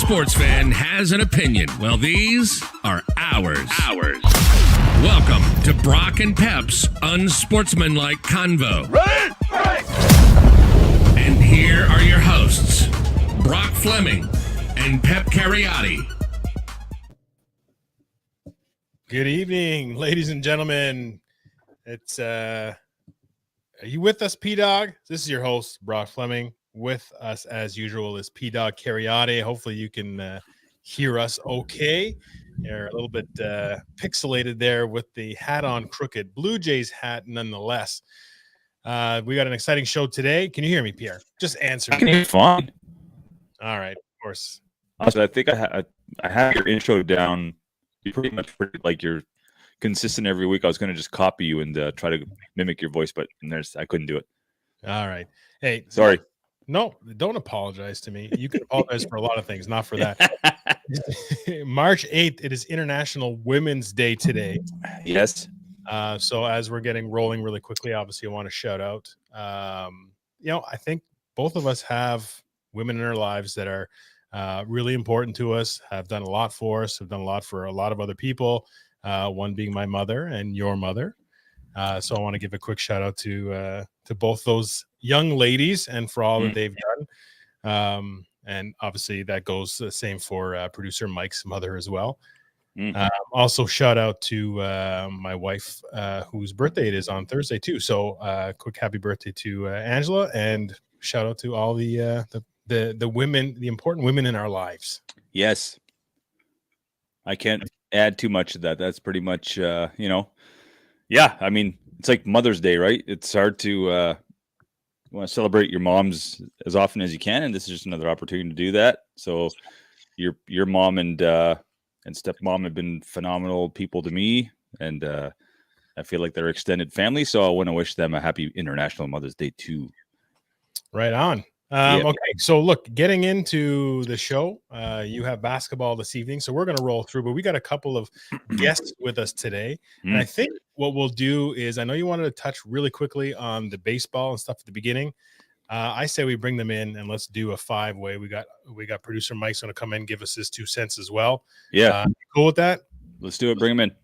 sports fan has an opinion. Well, these are ours. Welcome to Brock and Pep's Unsportsmanlike Convo. Ready? Break! And here are your hosts, Brock Fleming and Pep Cariotti. Good evening, ladies and gentlemen. It's are you with us, P-Dog? This is your host, Brock Fleming. With us, as usual, is P-Dog Cariotti. Hopefully you can hear us okay. You're a little bit pixelated there with the hat on crooked. Blue Jays hat, nonetheless. We got an exciting show today. Can you hear me, Pierre? Just answer. I can hear you fine. All right, of course. Also, I think I have your intro down. You pretty much like you're consistent every week. I was going to just copy you and try to mimic your voice, but I couldn't do it. All right. Hey, sorry. No, don't apologize to me. You can apologize for a lot of things, not for that. March 8th, it is International Women's Day today. Yes. So as we're getting rolling really quickly, obviously I want to shout out. I think both of us have women in our lives that are really important to us, have done a lot for us, have done a lot for a lot of other people, one being my mother and your mother. So I want to give a quick shout out to both those young ladies and for all that they've done. And obviously that goes the same for producer Mike's mother as well. Also shout out to my wife, whose birthday it is on Thursday too. So quick happy birthday to Angela, and shout out to all the women, the important women in our lives. Yes. I can't add too much to that. That's pretty much, yeah, I mean, it's like Mother's Day, right? It's hard to want to celebrate your moms as often as you can, and this is just another opportunity to do that. So your mom and stepmom have been phenomenal people to me, and I feel like they're extended family, so I want to wish them a happy International Mother's Day too. Right on. Okay, so look, getting into the show, you have basketball this evening, so we're going to roll through, but we got a couple of guests with us today. And I think what we'll do is, I know you wanted to touch really quickly on the baseball and stuff at the beginning. I say we bring them in and let's do a five-way. We got producer Mike's going to come in and give us his 2 cents as well. Yeah. Cool with that? Let's do it. Bring them in.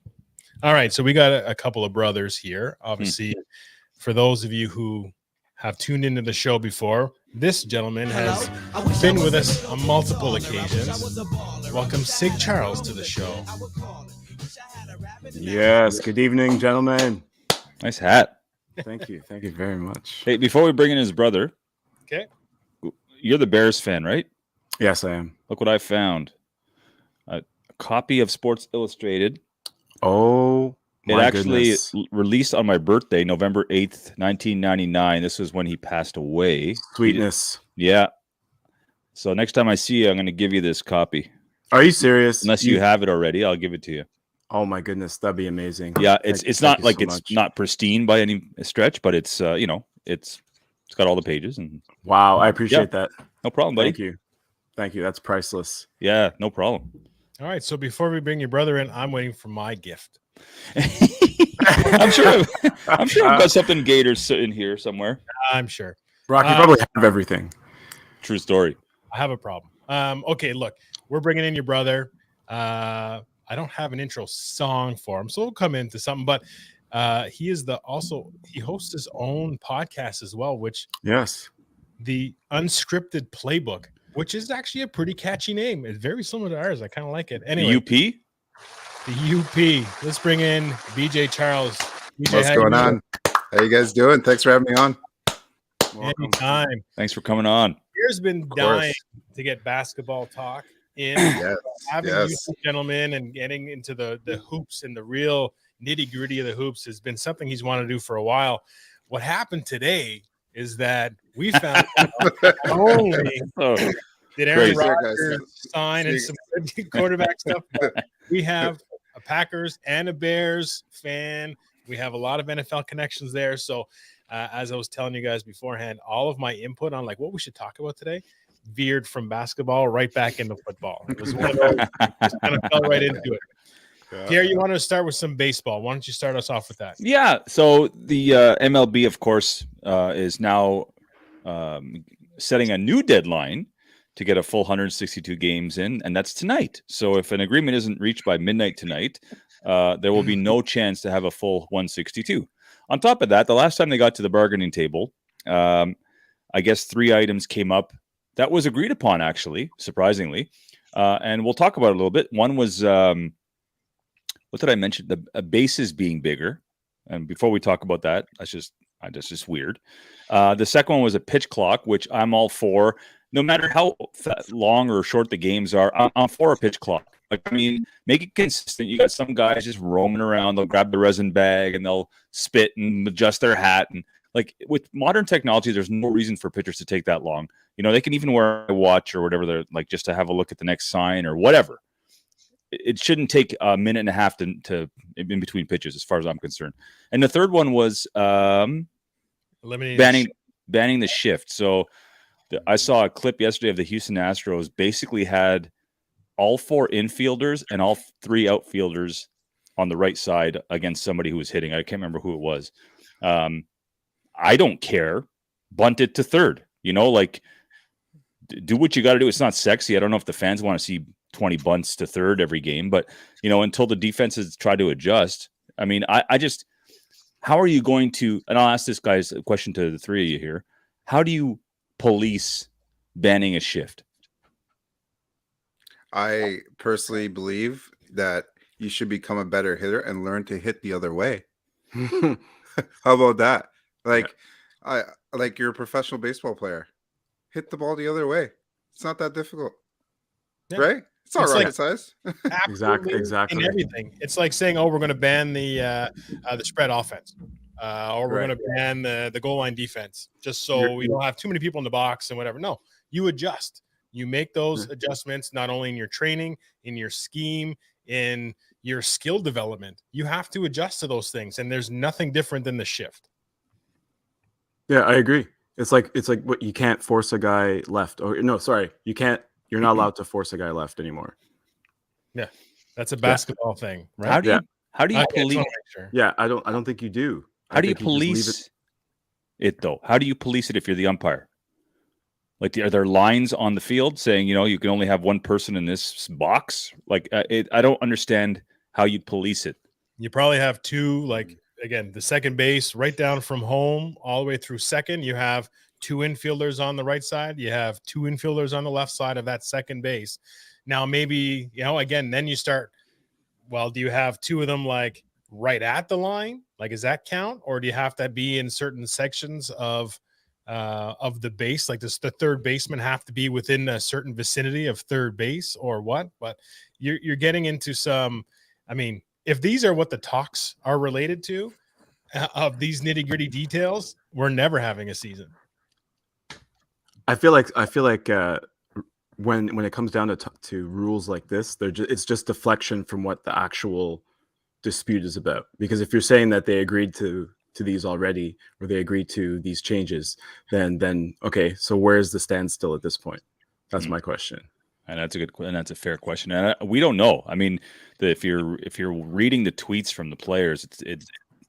All right, so we got a couple of brothers here. Obviously, for those of you who have tuned into the show before, this gentleman has been with us on multiple occasions. Welcome, Sig Charles, to the show. Yes, good evening, gentlemen. Nice hat. Thank you very much. Hey, before we bring in his brother, okay, you're the Bears fan, right? Yes, I am. Look what I found. A copy of Sports Illustrated. Oh, it actually released on my birthday, November 8th, 1999. This was when he passed away. Sweetness. Yeah. So next time I see you, I'm going to give you this copy. Are you serious? Unless you have it already, I'll give it to you. Oh my goodness, that'd be amazing. Yeah, it's not like it's not pristine by any stretch, but it's it's got all the pages and wow, I appreciate that. No problem, buddy. Thank you. That's priceless. Yeah, no problem. All right, so before we bring your brother in, I'm waiting for my gift. I'm sure I've got something Gators sitting here somewhere. I'm sure. Brock, you probably have everything. True story. I have a problem. Okay, look, we're bringing in your brother. I don't have an intro song for him, so we'll come into something. But he hosts his own podcast as well, which the Unscripted Playbook, which is actually a pretty catchy name. It's very similar to ours. I kind of like it. Anyway, the UP. Let's bring in BJ Charles. BJ, what's going on? How you guys doing? Thanks for having me on. Anytime. Thanks for coming on. Pierre's been dying to get basketball talk in. Having you gentlemen and getting into the hoops and the real nitty-gritty of the hoops has been something he's wanted to do for a while. What happened today is that we found not only did Aaron Rodgers sign and some quarterback stuff, but we have a Packers and a Bears fan. We have a lot of NFL connections there. So as I was telling you guys beforehand, all of my input on like what we should talk about today veered from basketball right back into football. It was one of those, just kind of fell right into it. Pierre, you want to start with some baseball. Why don't you start us off with that? Yeah. So the MLB, of course, is now setting a new deadline to get a full 162 games in, and that's tonight. So if an agreement isn't reached by midnight tonight, there will be no chance to have a full 162. On top of that, the last time they got to the bargaining table, I guess 3 items came up that was agreed upon, actually, surprisingly. And we'll talk about it a little bit. One was, what did I mention? The bases being bigger. And before we talk about that, that's just weird. The second one was a pitch clock, which I'm all for. No matter how long or short the games are, I'm for a pitch clock. Like, I mean, make it consistent. You got some guys just roaming around. They'll grab the resin bag and they'll spit and adjust their hat. And like with modern technology, there's no reason for pitchers to take that long. You know, they can even wear a watch or whatever, they're like, just to have a look at the next sign or whatever. It shouldn't take a minute and a half to in between pitches, as far as I'm concerned. And the third one was banning the shift. So I saw a clip yesterday of the Houston Astros basically had all 4 infielders and all 3 outfielders on the right side against somebody who was hitting. I can't remember who it was. I don't care. Bunt it to third. You know, like, do what you got to do. It's not sexy. I don't know if the fans want to see 20 bunts to third every game, but, you know, until the defenses try to adjust. I mean, I just, how are you going to, and I'll ask this guy's question to the 3 of you here. How do you police banning a shift? I personally believe that you should become a better hitter and learn to hit the other way. How about that? Like, like you're a professional baseball player. Hit the ball the other way. It's not that difficult, right? It's not rocket science. Exactly. In everything, it's like saying, "Oh, we're going to ban the spread offense, or we're going to ban the goal line defense, just so we don't have too many people in the box and whatever." No, you adjust. You make those adjustments not only in your training, in your scheme, in your skill development. You have to adjust to those things, and there's nothing different than the shift. Yeah, I agree. It's like what you can't force a guy left. Or no, sorry, you're not allowed to force a guy left anymore. Yeah, that's a basketball thing, right? How do you police? Yeah, I don't think you do. How do you police it though? How do you police it if you're the umpire? Like, are there lines on the field saying, you know, you can only have one person in this box? Like, I don't understand how you police it. You probably have 2, like, again, the second base right down from home all the way through second. You have 2 infielders on the right side. You have 2 infielders on the left side of that second base. Now, maybe, you know, again, then you start, well, do you have 2 of them like right at the line? Like, does that count? Or do you have to be in certain sections of the base? Like, does the third baseman have to be within a certain vicinity of third base or what? But you're getting into some, I mean, if these are what the talks are related to of these nitty-gritty details, we're never having a season. I feel like when it comes down to rules like this, it's just deflection from what the actual dispute is about. Because if you're saying that they agreed to these already, or they agreed to these changes, then okay, so where's the standstill at this point? That's my question. And that's a fair question. And we don't know. I mean, if you're reading the tweets from the players,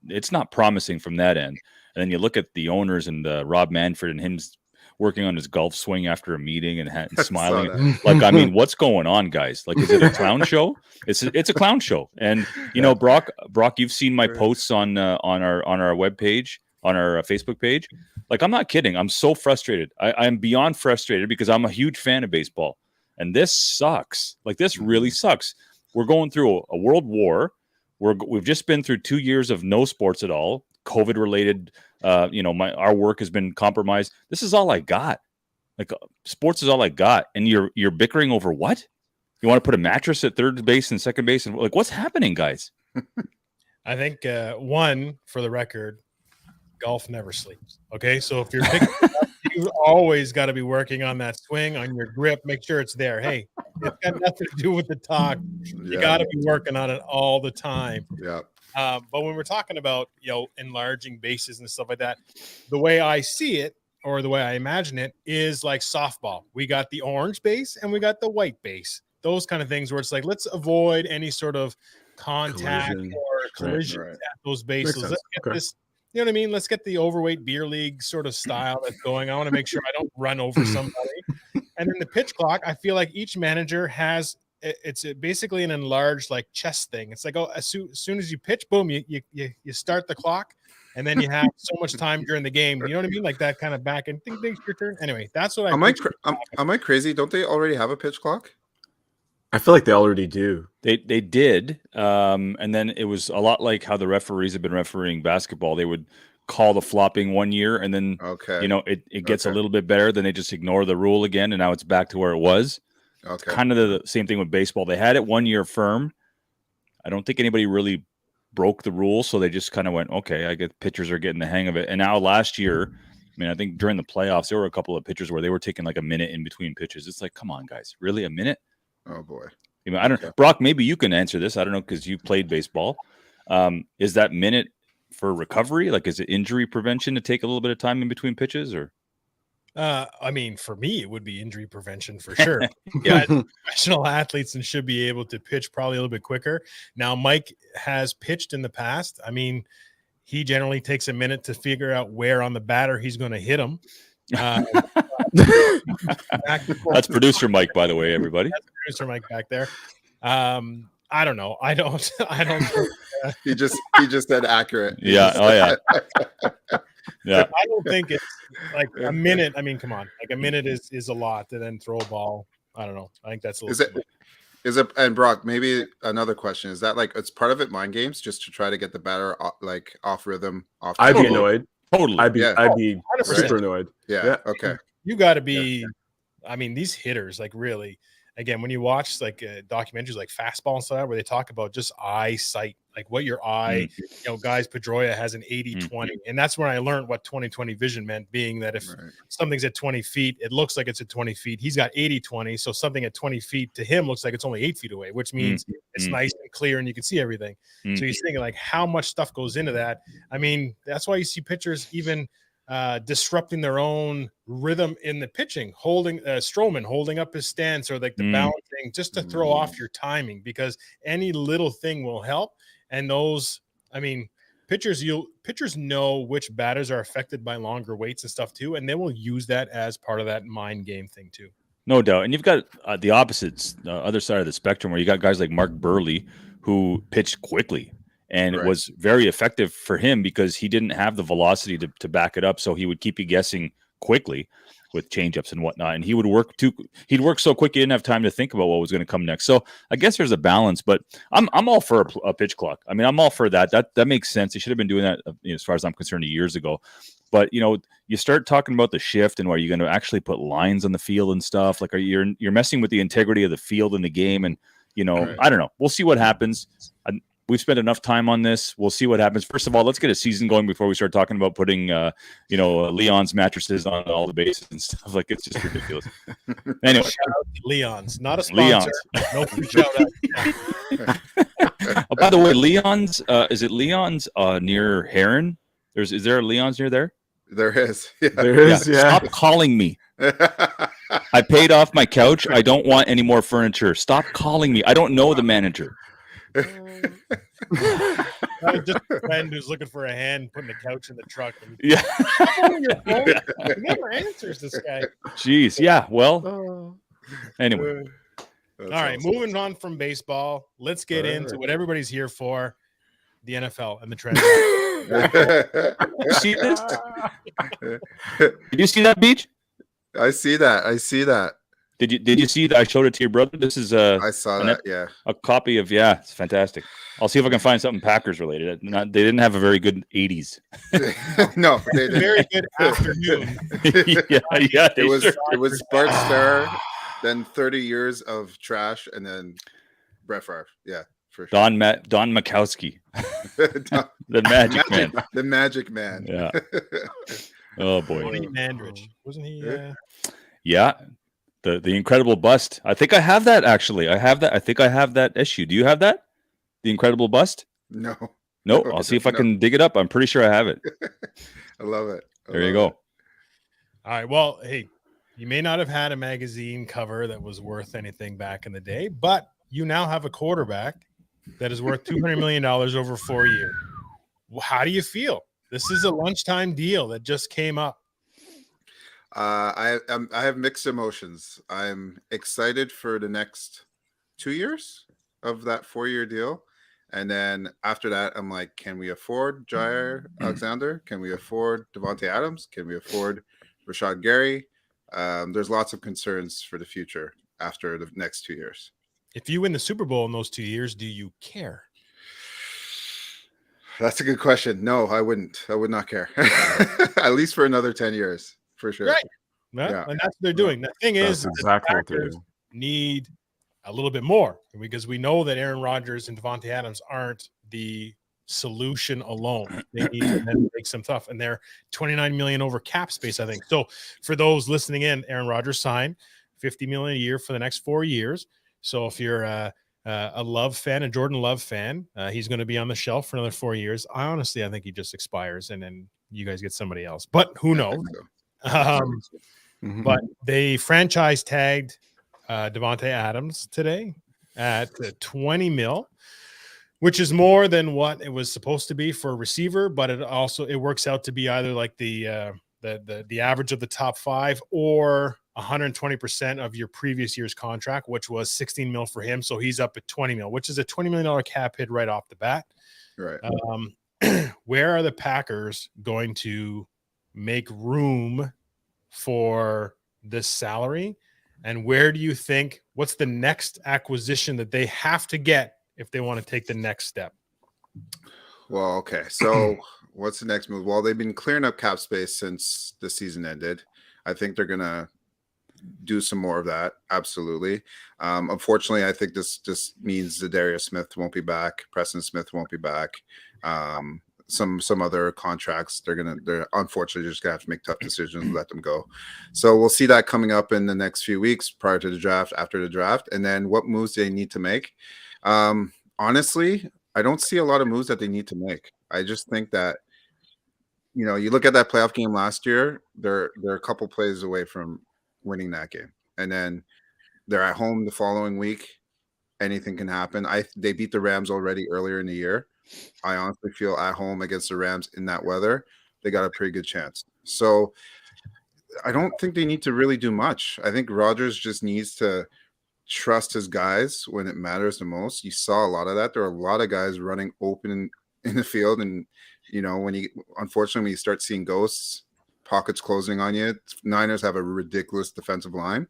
it's not promising from that end. And then you look at the owners and Rob Manfred and him working on his golf swing after a meeting and smiling. Like, I mean, what's going on, guys? Like, is it a clown show? It's a clown show. And you know, Brock, you've seen my posts on our webpage, on our Facebook page. Like, I'm not kidding. I'm so frustrated. I'm beyond frustrated because I'm a huge fan of baseball. And this sucks. Like, this really sucks. We're going through a world war. We've just been through 2 years of no sports at all, COVID related. You know, our work has been compromised. This is all I got. Like, sports is all I got. And you're bickering over what? You want to put a mattress at third base and second base? And like, what's happening, guys? I think one, for the record, golf never sleeps. Okay. So if you're picking you always got to be working on that swing, on your grip. Make sure it's there. Hey, it's got nothing to do with the talk. You got to be working on it all the time. Yeah. But when we're talking about, you know, enlarging bases and stuff like that, the way I see it, or the way I imagine it, is like softball. We got the orange base and we got the white base. Those kind of things where it's like, let's avoid any sort of contact or collision at those bases. Let's get this. You know what I mean? Let's get the overweight beer league sort of style that's going. I want to make sure I don't run over somebody. And then the pitch clock, I feel like each manager has it's basically an enlarged like chess thing. It's like, oh, as soon as you pitch, boom, you start the clock, and then you have so much time during the game. You know what I mean? Like that kind of back and ding, ding, your turn. Anyway, that's what Am I crazy? Don't they already have a pitch clock? I feel like they already do. They did, and then it was a lot like how the referees have been refereeing basketball. They would call the flopping one year, and then it gets a little bit better. Then they just ignore the rule again, and now it's back to where it was. Okay. Kind of the same thing with baseball. They had it 1 year firm. I don't think anybody really broke the rule, so they just kind of went, okay, I get pitchers are getting the hang of it. And now last year, I mean, I think during the playoffs, there were a couple of pitchers where they were taking like a minute in between pitches. It's like, come on, guys, really a minute? Oh boy. I mean, I don't. Brock, maybe you can answer this. I don't know because you played baseball. Is that minute for recovery? Like, is it injury prevention to take a little bit of time in between pitches, or? I mean, for me, it would be injury prevention for sure. Yeah, professional athletes and should be able to pitch probably a little bit quicker. Now, Mike has pitched in the past. I mean, he generally takes a minute to figure out where on the batter he's going to hit him. That's producer Mike, by the way, everybody. That's producer Mike back there. I don't know. I don't. He just said accurate. Yeah. Oh yeah. Yeah. I don't think it's like a minute. I mean, come on. Like a minute is a lot to then throw a ball. I don't know. I think that's a little. Is it? And Brock, maybe another question. Is that like it's part of it mind games just to try to get the batter like off rhythm? I'd be annoyed. Totally. I'd be super annoyed. Yeah. Okay. You got to be. I mean, these hitters, like really. Again, when you watch like documentaries like Fastball and stuff where they talk about just eyesight, like what your eye, guys, Pedroia has an 80-20. And that's when I learned what 20-20 vision meant, being that if something's at 20 feet, it looks like it's at 20 feet. He's got 80-20. So something at 20 feet to him looks like it's only 8 feet away, which means it's nice and clear and you can see everything. So he's thinking like how much stuff goes into that. I mean, that's why you see pitchers even disrupting their own rhythm in the pitching, holding Stroman holding up his stance or like the balancing just to throw off your timing, because any little thing will help. And those, I mean, pitchers know which batters are affected by longer waits and stuff too, and they will use that as part of that mind game thing too. No doubt. And you've got the opposites, other side of the spectrum, where you got guys like Mark Burley who pitched quickly. And it was very effective for him because he didn't have the velocity to back it up. So he would keep you guessing quickly with changeups and whatnot. And he'd work so quick he didn't have time to think about what was going to come next. So I guess there's a balance, but I'm all for a pitch clock. I mean, I'm all for that. That makes sense. He should have been doing that, as far as I'm concerned, years ago. But you start talking about the shift and where you're going to actually put lines on the field and stuff. Like you're messing with the integrity of the field and the game. And I don't know. We'll see what happens. We've spent enough time on this. We'll see what happens. First of all, let's get a season going before we start talking about putting, Leon's mattresses on all the bases and stuff. Like, it's just ridiculous. Anyway, shout out to Leon's, not a sponsor. No free shout out. By the way, Leon's, is it Leon's near Heron? Is there a Leon's near there? There is. Yeah. There is. Yeah. Stop calling me. I paid off my couch. I don't want any more furniture. Stop calling me. I don't know the manager. Just a friend who's looking for a hand putting the couch in the truck. Yeah. He never answers, this guy. Jeez. Yeah. Well, anyway. All right. Awesome. Moving on from baseball, let's get into what everybody's here for, the NFL and the trend. You see this? Did you see that, Beach? I see that. Did you see that? I showed it to your brother. This is I saw that. Yeah, a copy of. Yeah, it's fantastic. I'll see if I can find something Packers related. They didn't have a very good 80s. No, they didn't. Very good afternoon. yeah. It was Bart Starr, then 30 years of trash, and then Brett Favre. Yeah, for sure. Don Makowski, the Magic Man. The Magic Man. Yeah. Oh boy. Mandridge, wasn't he? Yeah. The Incredible Bust. I think I have that, actually. I think I have that issue. Do you have that? The Incredible Bust? No. I'll see if I can dig it up. I'm pretty sure I have it. I love it. There you go. All right. Well, hey, you may not have had a magazine cover that was worth anything back in the day, but you now have a quarterback that is worth $200 million over 4 years. How do you feel? This is a lunchtime deal that just came up. I have mixed emotions. I'm excited for the next 2 years of that 4-year deal. And then after that, I'm like, can we afford Jair Alexander? Can we afford Devontae Adams? Can we afford Rashad Gary? There's lots of concerns for the future after the next 2 years. If you win the Super Bowl in those 2 years, do you care? That's a good question. No, I wouldn't. I would not care. At least for another 10 years, for sure. Right. Well, Yeah. And that's what they're doing. The thing is, That's exactly what they're Packers doing. need a little bit more because we know that Aaron Rodgers and Devontae Adams aren't the solution alone. They need to then make some tough, and they're $29 million over cap space, I think. So for those listening in, Aaron Rodgers signed $50 million a year for the next 4 years. So if you're a Love fan, a Jordan Love fan, he's going to be on the shelf for another 4 years. I think he just expires, and then you guys get somebody else. But who knows? But they franchise tagged Devontae Adams today at 20 mil, which is more than what it was supposed to be for a receiver. But it works out to be either like the average of the top 5 or 120% of your previous year's contract, which was 16 mil for him. So he's up at 20 mil, which is a $20 million cap hit right off the bat. Right. Where are the Packers going to make room for this salary? And where do you think, what's the next acquisition that they have to get if they want to take the next step? Well, okay. So what's the next move? Well, they've been clearing up cap space since the season ended. I think they're going to do some more of that. Absolutely. Unfortunately, I think this just means Zadarius Smith won't be back. Preston Smith won't be back. Some other contracts, they're unfortunately just gonna have to make tough decisions and let them go. So we'll see that coming up in the next few weeks prior to the draft, after the draft, and then what moves they need to make. Honestly, I don't see a lot of moves that they need to make. I just think that, you look at that playoff game last year, they're a couple plays away from winning that game, and then they're at home the following week. Anything can happen. They beat the Rams already earlier in the year. I honestly feel at home against the Rams in that weather, they got a pretty good chance. So I don't think they need to really do much. I think Rodgers just needs to trust his guys when it matters the most. You saw a lot of that. There are a lot of guys running open in the field, and unfortunately when you start seeing ghosts, pockets closing on you, Niners have a ridiculous defensive line.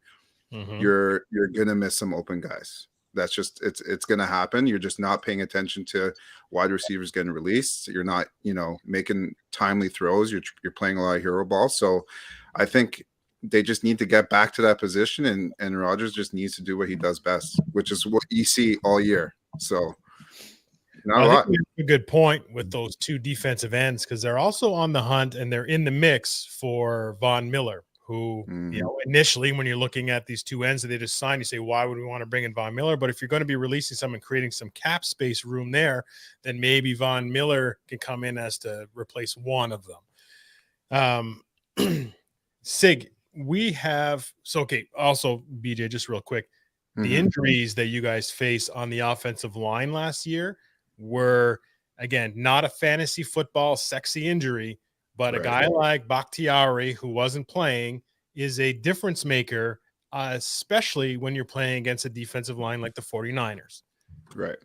You're gonna miss some open guys. That's just it's going to happen. You're just not paying attention to wide receivers getting released. You're not, making timely throws. You're playing a lot of hero ball. So I think they just need to get back to that position, and Rodgers just needs to do what he does best, which is what you see all year. So not a lot. A good point with those two defensive ends, because they're also on the hunt and they're in the mix for Von Miller, who, initially when you're looking at these two ends that they just signed, you say, why would we want to bring in Von Miller? But if you're going to be releasing some and creating some cap space room there, then maybe Von Miller can come in as to replace one of them. Sig, also BJ, just real quick, the injuries that you guys face on the offensive line last year were, again, not a fantasy football sexy injury, but a guy like Bakhtiari, who wasn't playing, is a difference maker, especially when you're playing against a defensive line like the 49ers. Right.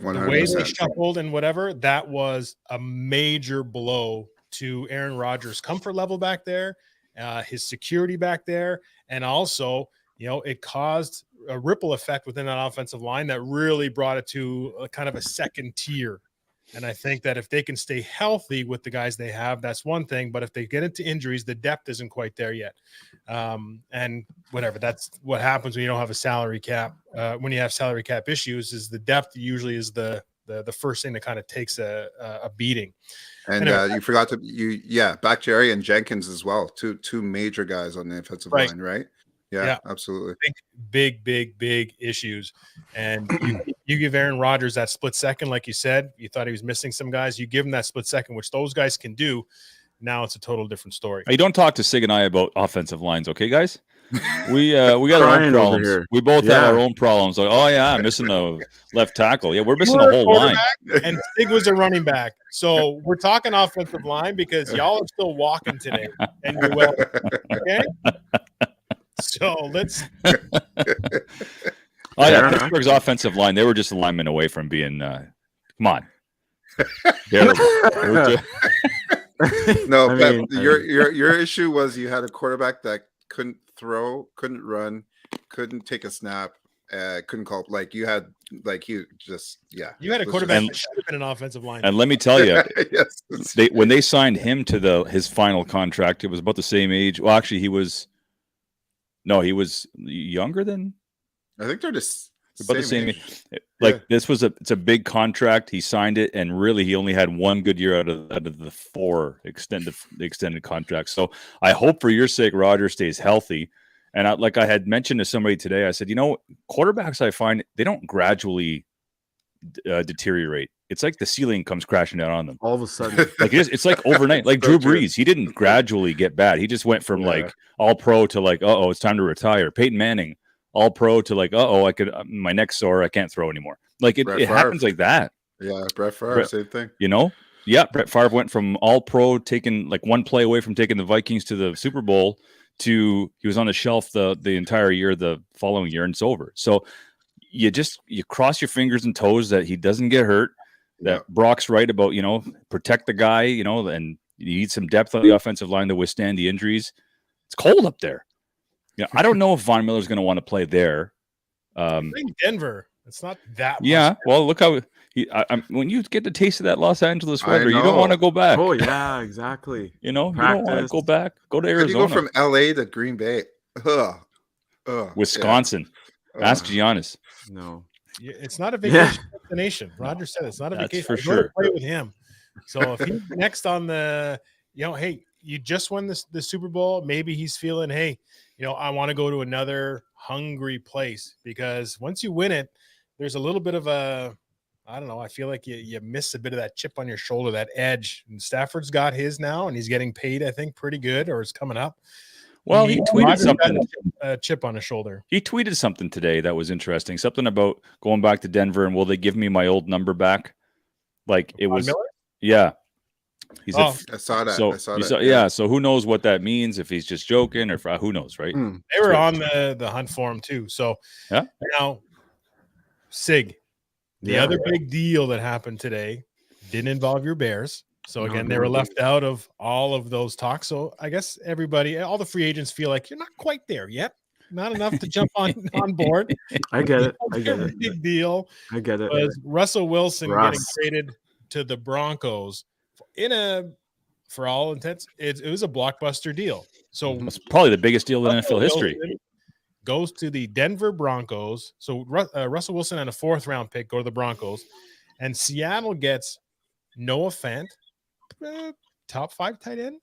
100%. The way they shuffled and whatever, that was a major blow to Aaron Rodgers' comfort level back there, his security back there, and also, it caused a ripple effect within that offensive line that really brought it to a kind of a second tier. And I think that if they can stay healthy with the guys they have, that's one thing. But if they get into injuries, the depth isn't quite there yet. And whatever, that's what happens when you don't have a salary cap. When you have salary cap issues, is the depth usually is the first thing that kind of takes a beating. And anyway, you forgot Bakhtiari and Jenkins as well. Two major guys on the offensive line, right? Yeah, absolutely. Big issues. And you give Aaron Rodgers that split second, like you said, you thought he was missing some guys. You give him that split second, which those guys can do. Now it's a total different story. You don't talk to Sig and I about offensive lines, okay, guys? We got our own Crying over problems. here. We both have Yeah. our own problems. Like, oh yeah, I'm missing the left tackle. Yeah, we're missing You the were a whole line. quarterback and Sig was a running back. So we're talking offensive line because y'all are still walking today, and you're well. Okay. So let's. Oh Fair yeah, enough. Pittsburgh's offensive line. They were just a lineman away from being. Come on. Terrible. No, I Pep, mean- your issue was you had a quarterback that couldn't throw, couldn't run, couldn't take a snap, couldn't call. Like you had, like you just You had a let's quarterback And- that should have been an offensive line. And let me tell you, yes. when they signed him to his final contract, it was about the same age. Well, actually, he was younger than I think they're just about the same age. like it's a big contract. He signed it, and really he only had one good year out of the four extended contracts. So I hope for your sake Roger stays healthy. And like I had mentioned to somebody today, I said, quarterbacks, I find they don't gradually deteriorate. It's like the ceiling comes crashing down on them. All of a sudden. Like it's like overnight. Like So Drew true. Brees, he didn't gradually get bad. He just went from Yeah. like all pro to like, it's time to retire. Peyton Manning, all pro to like, I could my neck's sore, I can't throw anymore. Like it Brett happens Favre. like that. Yeah, Brett Favre, Brett- same thing. Yeah, Brett Favre went from all pro, taking like one play away from taking the Vikings to the Super Bowl, to he was on the shelf the entire year, the following year, and it's over. So you cross your fingers and toes that he doesn't get hurt. That Brock's right about, protect the guy, and you need some depth on the offensive line to withstand the injuries. It's cold up there. I don't know if Von Miller's going to want to play there. I think Denver. It's not that. Much Yeah, well, look how when you get the taste of that Los Angeles I weather, you don't know. want to go back. Oh yeah, exactly. You don't want to Practice. go back. Go to Could Arizona, you go from LA to Green Bay? Wisconsin. Yeah. Ask Giannis. No. It's not a vacation destination. Roger said it's not a That's vacation. for I go to sure. Play with him. So if he's next on the, hey, you just won the Super Bowl. Maybe he's feeling, hey, I want to go to another hungry place, because once you win it, there's a little bit of a, I don't know. I feel like you miss a bit of that chip on your shoulder, that edge. And Stafford's got his now, and he's getting paid, I think, pretty good, or it's coming up. Well, he tweeted Rodgers got something. a chip on his shoulder. He tweeted something today that was interesting. Something about going back to Denver and will they give me my old number back? Like it Von was, Miller? yeah. He said, I saw that. so I saw you that. saw- yeah. So who knows what that means? If he's just joking or who knows, right? Hmm. They were on the hunt for him too. So Yeah. now, Sig, the Yeah. other big deal that happened today didn't involve your Bears. So No, again, no. they were left out of all of those talks. So I guess all the free agents feel like you're not quite there yet. Not enough to jump on board. I get it. I The get other it. big deal I get it. was Russell Wilson getting Russ. traded to the Broncos for all intents, it was a blockbuster deal. So It's probably the biggest deal in Russell NFL history. Wilson goes to the Denver Broncos. So Russell Wilson and a 4th round pick go to the Broncos, and Seattle gets Noah Fant, top 5 tight end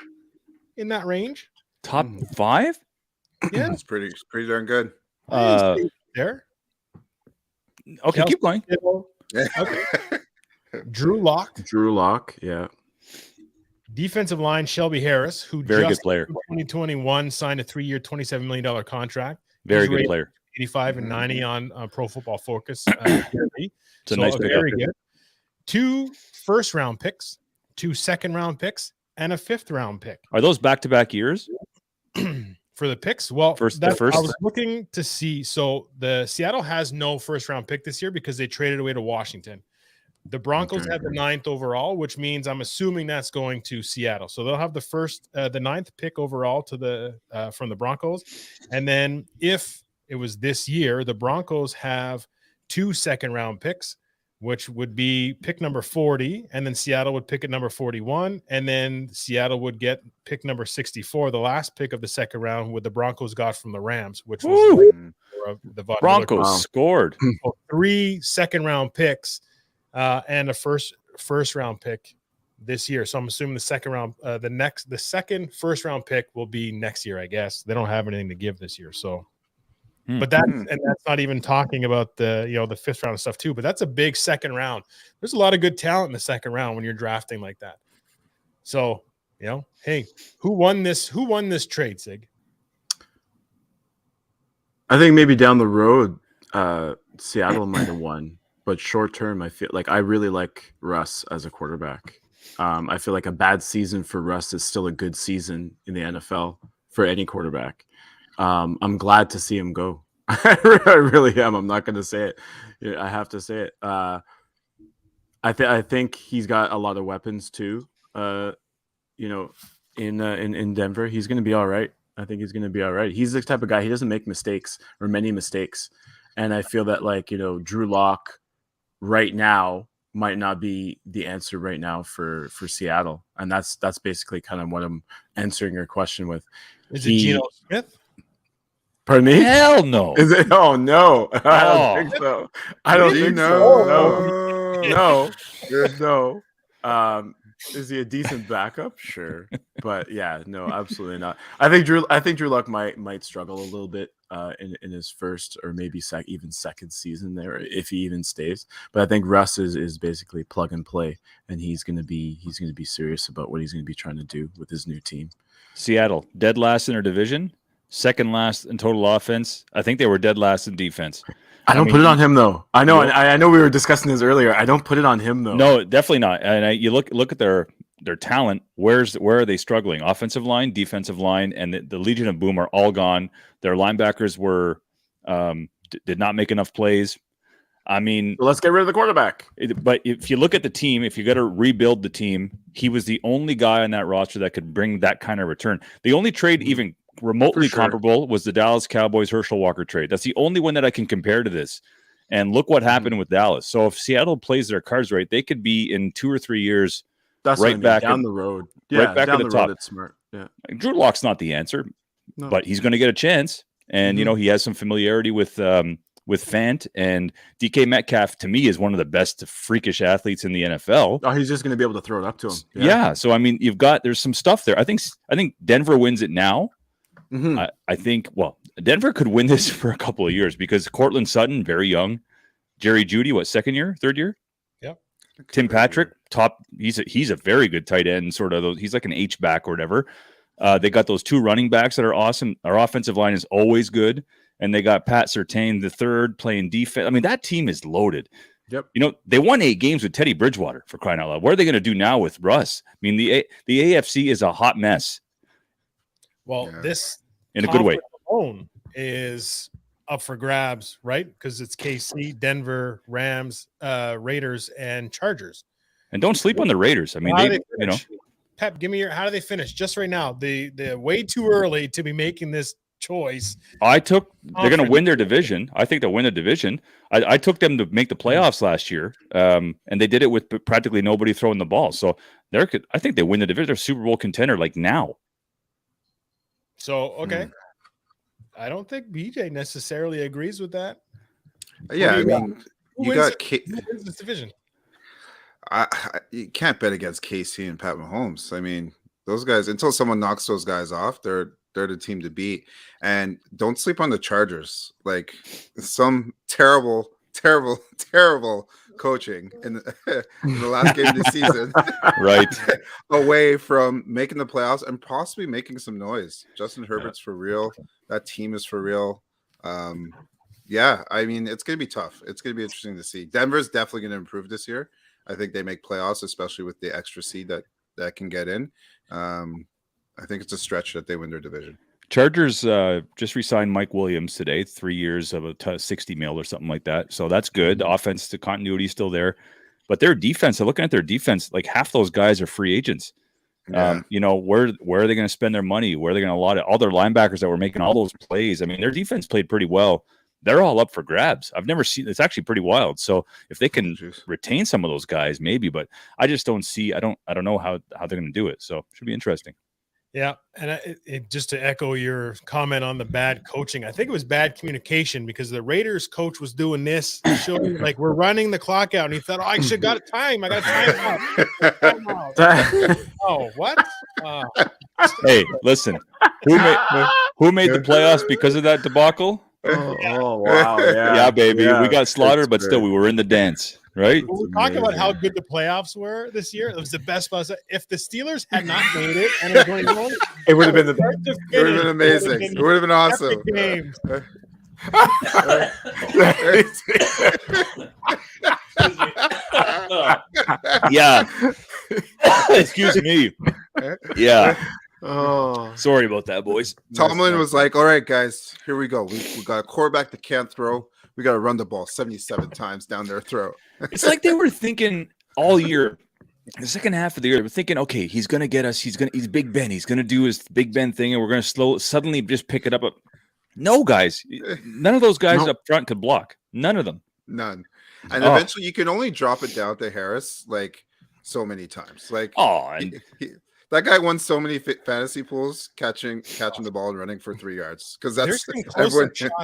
in that range. Top 5? Yeah, It's pretty darn good. there. Okay, Kelsey keep going. Kittle, Okay. Drew Lock, Drew Lock. Yeah. defensive line Shelby Harris, who Very good just player. in 2021 signed a 3-year, $27 million contract. Very He's good rated player. 85 and 90 on Pro Football Focus. It's a nice pickup. very good. 2 first-round picks, 2 second-round picks, and a 5th-round pick. Are those back-to-back years? For the picks, well, The I first? was looking to see. So the Seattle has no first-round pick this year because they traded away to Washington. The Broncos Okay. had the 9th overall, which means I'm assuming that's going to Seattle. So they'll have the 9th pick overall to the from the Broncos, and then if it was this year, the Broncos have 2 second-round picks, which would be pick number 40, and then Seattle would pick at number 41, and then Seattle would get pick number 64, the last pick of the second round, what the Broncos got from the Rams, which was the Von Miller Broncos Wow. scored. So 3 second-round picks and a first-round pick this year. So I'm assuming the second round, the second first-round pick will be next year. I guess they don't have anything to give this year. So, but that's not even talking about the 5th round stuff too. But that's a big second round. There's a lot of good talent in the second round when you're drafting like that. So hey, who won this trade, Sig? I think maybe down the road, Seattle might have won, but short term, I feel like I really like Russ as a quarterback. I feel like a bad season for Russ is still a good season in the NFL for any quarterback. I'm glad to see him go. I really am. I'm not going to say it. I have to say it. I think he's got a lot of weapons too. In Denver, he's going to be all right. I think he's going to be all right. He's the type of guy, he doesn't make mistakes or many mistakes. And I feel that Drew Lock right now might not be the answer right now for Seattle. And that's basically kind of what I'm answering your question with. Is it Geno Smith? Pardon me? Hell no. Is it? Oh no. I don't think so. I don't think so. No. Is he a decent backup? Sure, but yeah, no, absolutely not. I think Drew Luck might struggle a little bit in his first or maybe even second season there if he even stays. But I think Russ is basically plug and play, and he's gonna be serious about what he's gonna be trying to do with his new team. Seattle, dead last in their division, second last in total offense. I think they were dead last in defense. I don't put it on him though. I know, I know we were discussing this earlier. I don't put it on him though. No, definitely not. And you look at their talent. Where are they struggling? Offensive line, defensive line, and the Legion of Boom are all gone. Their linebackers were did not make enough plays. I mean, let's get rid of the quarterback. But if you look at the team, if you got to rebuild the team, he was the only guy on that roster that could bring that kind of return. The only trade even remotely comparable was the Dallas Cowboys Herschel Walker trade. That's the only one that I can compare to this. And look what happened with Dallas. So if Seattle plays their cards right, they could be in 2 or 3 years back down the road. Right back at the top. It's smart. Yeah. Drew Lock's not the answer, but he's going to get a chance. And he has some familiarity with Fant, and DK Metcalf to me is one of the best freakish athletes in the NFL. Oh, he's just going to be able to throw it up to him. Yeah. So I mean, there's some stuff there. I think Denver wins it now. Mm-hmm. I think, Denver could win this for a couple of years because Cortland Sutton, very young. Jerry Jeudy, third year? Yep. Tim Patrick, top. He's a very good tight end, sort of. He's like an H-back or whatever. They got those 2 running backs that are awesome. Our offensive line is always good. And they got Pat Surtain, the third, playing defense. I mean, that team is loaded. Yep. They won 8 games with Teddy Bridgewater, for crying out loud. What are they going to do now with Russ? I mean, the AFC is a hot mess. Well, this in a good way alone is up for grabs, right? Because it's KC, Denver, Rams, Raiders, and Chargers. And don't sleep on the Raiders. I mean, Pep, give me how do they finish? Just right now, they're way too early to be making this choice. They're going to win their division. I think they'll win the division. I took them to make the playoffs last year, and they did it with practically nobody throwing the ball. So I think they win the division. They're Super Bowl contender like now. So, okay. I don't think BJ necessarily agrees with that. Yeah, I mean, who wins this division? You can't bet against KC and Pat Mahomes. I mean, those guys, until someone knocks those guys off, they're the team to beat. And don't sleep on the Chargers. Like some terrible coaching in the last game of the season, right? Away from making the playoffs and possibly making some noise. Justin Herbert's for real. That team is for real. Yeah, I mean, it's going to be tough. It's going to be interesting to see. Denver's definitely going to improve this year. I think they make playoffs, especially with the extra seed that can get in. I think it's a stretch that they win their division. Chargers just re-signed Mike Williams today, 3 years of a 60 mil or something like that. So that's good. The offense, the continuity is still there. But their defense, I'm looking at their defense, like half those guys are free agents. Yeah. Where are they going to spend their money? Where are they going to allot it? All their linebackers that were making all those plays. I mean, their defense played pretty well. They're all up for grabs. I've never seen, it's actually pretty wild. So if they can retain some of those guys, maybe, but I just don't see, I don't know how they're going to do it. So it should be interesting. Yeah, and just to echo your comment on the bad coaching, I think it was bad communication because the Raiders coach was doing this, showing like we're running the clock out, and he thought, "Oh, I should got a time. I got a time out." Oh, what? Hey, listen, who made the playoffs because of that debacle? Oh wow! Yeah, baby, we got slaughtered, but still, we were in the dance. Right. We're talking about how good the playoffs were this year. It was the best playoffs. If the Steelers had not made it and it was going on, it would have been amazing. It would have been awesome. Yeah. Excuse me. Yeah. Oh, Sorry about that, boys. Tomlin was like, "All right, guys, here we go. We got a quarterback that can't throw. We got to run the ball 77 times down their throat." It's like they were thinking all year, the second half of the year, they were thinking, okay, he's gonna get us. He's Big Ben. He's gonna do his Big Ben thing, and we're gonna suddenly just pick it up. No, guys, none of those guys up front could block. None of them. None. And eventually, you can only drop it down to Harris like so many times. Like, that guy won so many fantasy pools catching the ball and running for 3 yards because that's everyone shots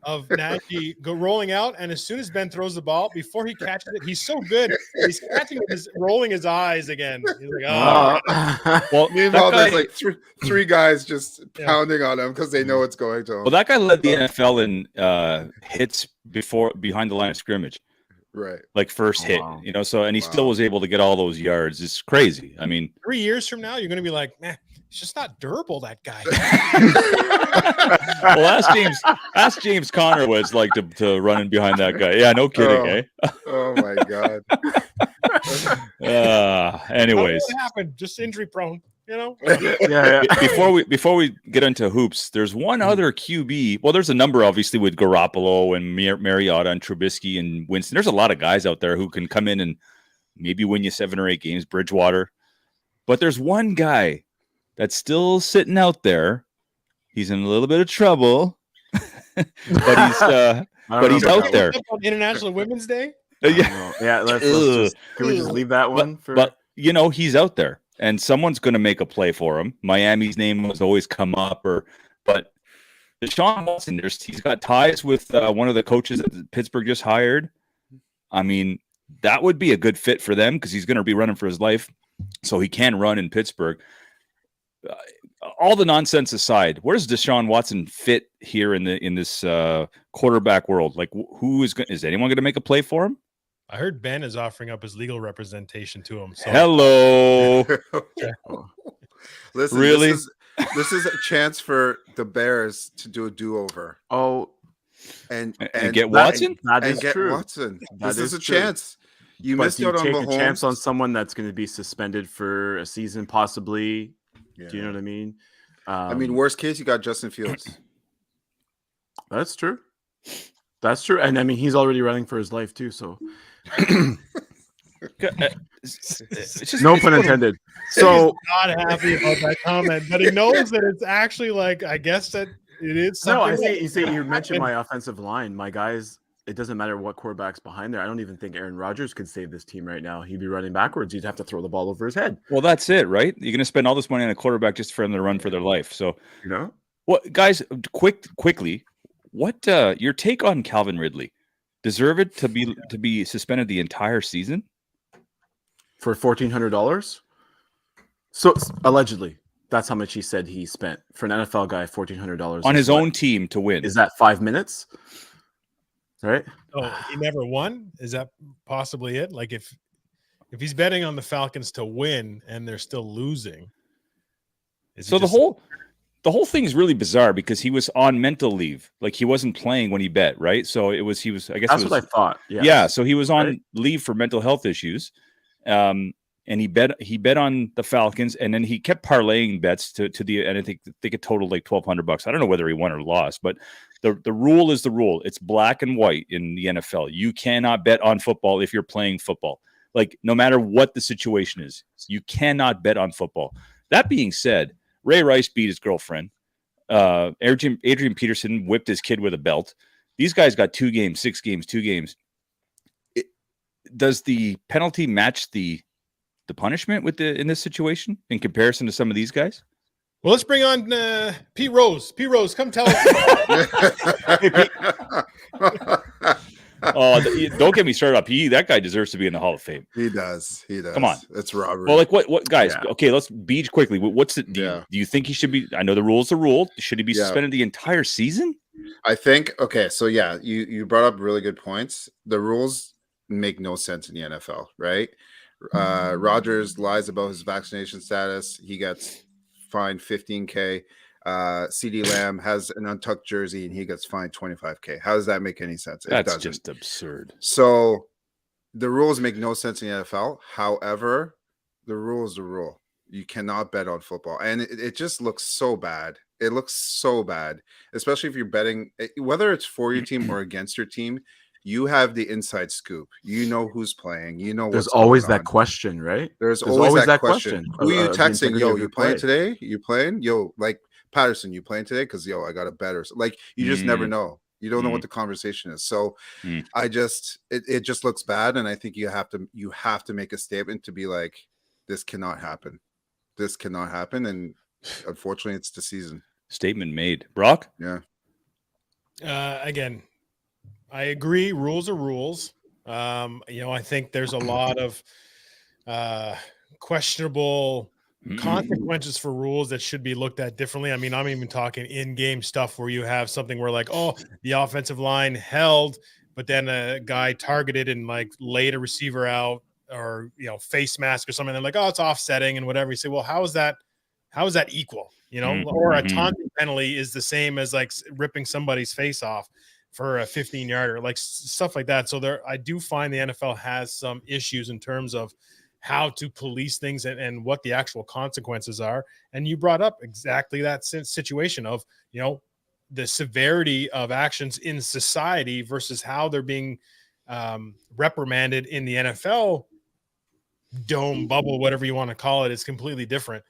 of Nagy rolling out, and as soon as Ben throws the ball, before he catches it, he's so good. He's catching it, rolling his eyes again. He's like, oh. Well, meanwhile, there's like three guys just pounding on him because they know it's going to him. Well, that guy led the NFL in hits behind the line of scrimmage. Right. Like first hit, so, and he still was able to get all those yards. It's crazy. I mean, 3 years from now, you're going to be like, man, he's just not durable, that guy. Well, ask James Conner what it's like to run in behind that guy. Yeah, no kidding, eh? Oh my God. Anyways. What happened? Just injury prone. Yeah. Before we get into hoops, there's one other QB. Well, there's a number obviously with Garoppolo and Mariota and Trubisky and Winston. There's a lot of guys out there who can come in and maybe win you 7 or 8 games. Bridgewater, but there's one guy that's still sitting out there. He's in a little bit of trouble, but he's out there. On International Women's Day. Yeah. Can we just leave that one? But he's out there. And someone's going to make a play for him. Miami's name has always come up, but Deshaun Watson, he's got ties with one of the coaches that Pittsburgh just hired. I mean, that would be a good fit for them because he's going to be running for his life, so he can run in Pittsburgh. All the nonsense aside, where does Deshaun Watson fit here in this quarterback world? Like, is anyone going to make a play for him? I heard Ben is offering up his legal representation to him. So. Hello. Listen, really? This is a chance for the Bears to do a do-over. Oh, and get Watson? That is get true. Watson. This is a true. chance. You missed out on Mahomes. Take a chance on someone that's going to be suspended for a season, possibly. Yeah. Do you know what I mean? Worst case, you got Justin Fields. That's true. That's true. And I mean, he's already running for his life too. So, no pun intended. So, he's not happy about that comment, but he knows that it's actually like, I guess that it is. No, you mentioned my offensive line. My guys, it doesn't matter what quarterback's behind there. I don't even think Aaron Rodgers could save this team right now. He'd be running backwards. You'd have to throw the ball over his head. Well, that's it, right? You're going to spend all this money on a quarterback just for them to run for their life. So, what, guys? Quickly. What your take on Calvin Ridley? Deserve it to be suspended the entire season for $1,400? So allegedly, that's how much he said he spent for an NFL guy. $1,400 on his own team to win. Is that 5 minutes? Right? Oh, he never won. Is that possibly it? Like if he's betting on the Falcons to win and they're still losing, so the whole thing's really bizarre because he was on mental leave. Like he wasn't playing when he bet, right? So he was, I guess that's what I thought. Yeah. Yeah. So he was on leave for mental health issues. And he bet on the Falcons, and then he kept parlaying bets to the, and I think it totaled like $1,200. I don't know whether he won or lost, but the rule is the rule. It's black and white in the NFL. You cannot bet on football if you're playing football. Like no matter what the situation is, you cannot bet on football. That being said, Ray Rice beat his girlfriend. Adrian Peterson whipped his kid with a belt. These guys got 2 games, 6 games, 2 games. Does the penalty match the punishment in this situation in comparison to some of these guys? Well, let's bring on Pete Rose. Pete Rose, come tell us. Oh, don't get me started up. That guy deserves to be in the Hall of Fame. He does. Come on, it's robbery. Well, like what guys? Yeah. Okay, let's Beej quickly. What's it? Do you think he should be? I know the rule's the rule. Should he be suspended the entire season? I think. Okay, so you brought up really good points. The rules make no sense in the NFL, right? Rodgers lies about his vaccination status. He gets fined $15,000. CD Lamb has an untucked jersey and he gets fined $25,000. How does that make any sense? That's just absurd. So the rules make no sense in the NFL. However, the rule is the rule. You cannot bet on football. And it just looks so bad. It looks so bad, especially if you're betting, whether it's for your team or against your team. You have the inside scoop. You know who's playing. You know There's what's always going that on. question, right? There's always that question. Who are you the texting? integrity Yo, of you your playing play. today? You playing? Yo, like Patterson, you playing today? Because yo, I got a bet or like you just never know. You don't know what the conversation is. So I just it just looks bad, and I think you have to make a statement to be like, this cannot happen. This cannot happen, and unfortunately, it's the season. Statement made. Brock? Yeah. Again, I agree. Rules are rules. I think there's a lot of questionable consequences for rules that should be looked at differently. I mean, I'm even talking in-game stuff where you have something where like, oh, the offensive line held, but then a guy targeted and like laid a receiver out or, face mask or something. They're like, oh, it's offsetting and whatever. You say, well, how is that equal? Or a taunting penalty is the same as like ripping somebody's face off for a 15-yarder, like stuff like that. So I do find the NFL has some issues in terms of how to police things and what the actual consequences are. And you brought up exactly that situation of, the severity of actions in society versus how they're being reprimanded in the NFL dome bubble, whatever you want to call it, is completely different.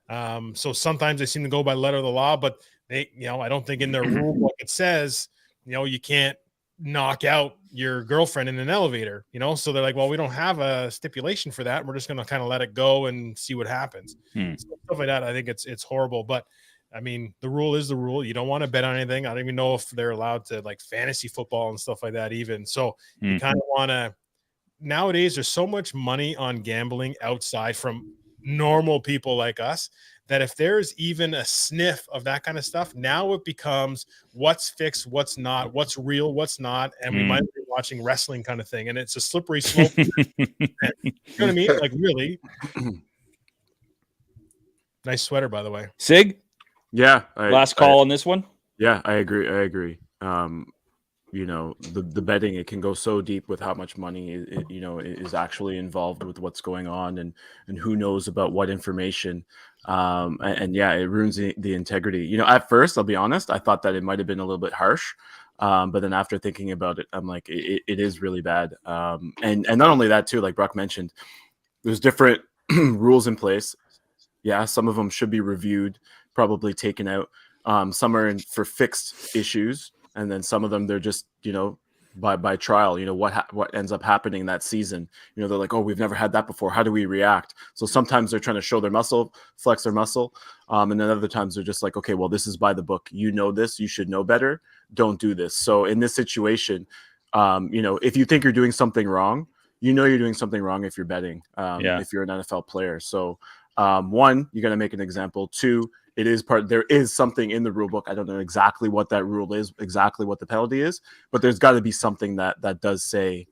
So sometimes they seem to go by letter of the law, but they, I don't think in their rule book it says, you can't knock out your girlfriend in an elevator, so they're like, well, we don't have a stipulation for that. We're just going to kind of let it go and see what happens. So stuff like that. I think it's horrible, but I mean, the rule is the rule. You don't want to bet on anything. I don't even know if they're allowed to like fantasy football and stuff like that even. So you kind of want to, nowadays there's so much money on gambling outside from normal people like us that if there's even a sniff of that kind of stuff, now it becomes what's fixed, what's not, what's real, what's not. And we might be watching wrestling kind of thing. And it's a slippery slope. You know what I mean? Like really. Nice sweater, by the way. Sig? Yeah. Last call on this one? Yeah, I agree. The betting, it can go so deep with how much money is actually involved with what's going on and who knows about what information. And yeah, it ruins the integrity. At first, I'll be honest, I thought that it might have been a little bit harsh. But then after thinking about it, I'm like, it is really bad. And not only that too, like Brock mentioned, there's different rules in place. Yeah, some of them should be reviewed, probably taken out. Some are for fixed issues. And then some of them, they're just, by trial, what ends up happening that season. They're like, oh, we've never had that before. How do we react? So sometimes they're trying to show their muscle, flex their muscle. And then other times they're just like, okay, well, this is by the book. You know this. You should know better. Don't do this. So in this situation, if you think you're doing something wrong, you're doing something wrong if you're betting, if you're an NFL player. So one, you got to make an example. Two, there is something in the rule book. I don't know exactly what that rule is, exactly what the penalty is, but there's got to be something that does say,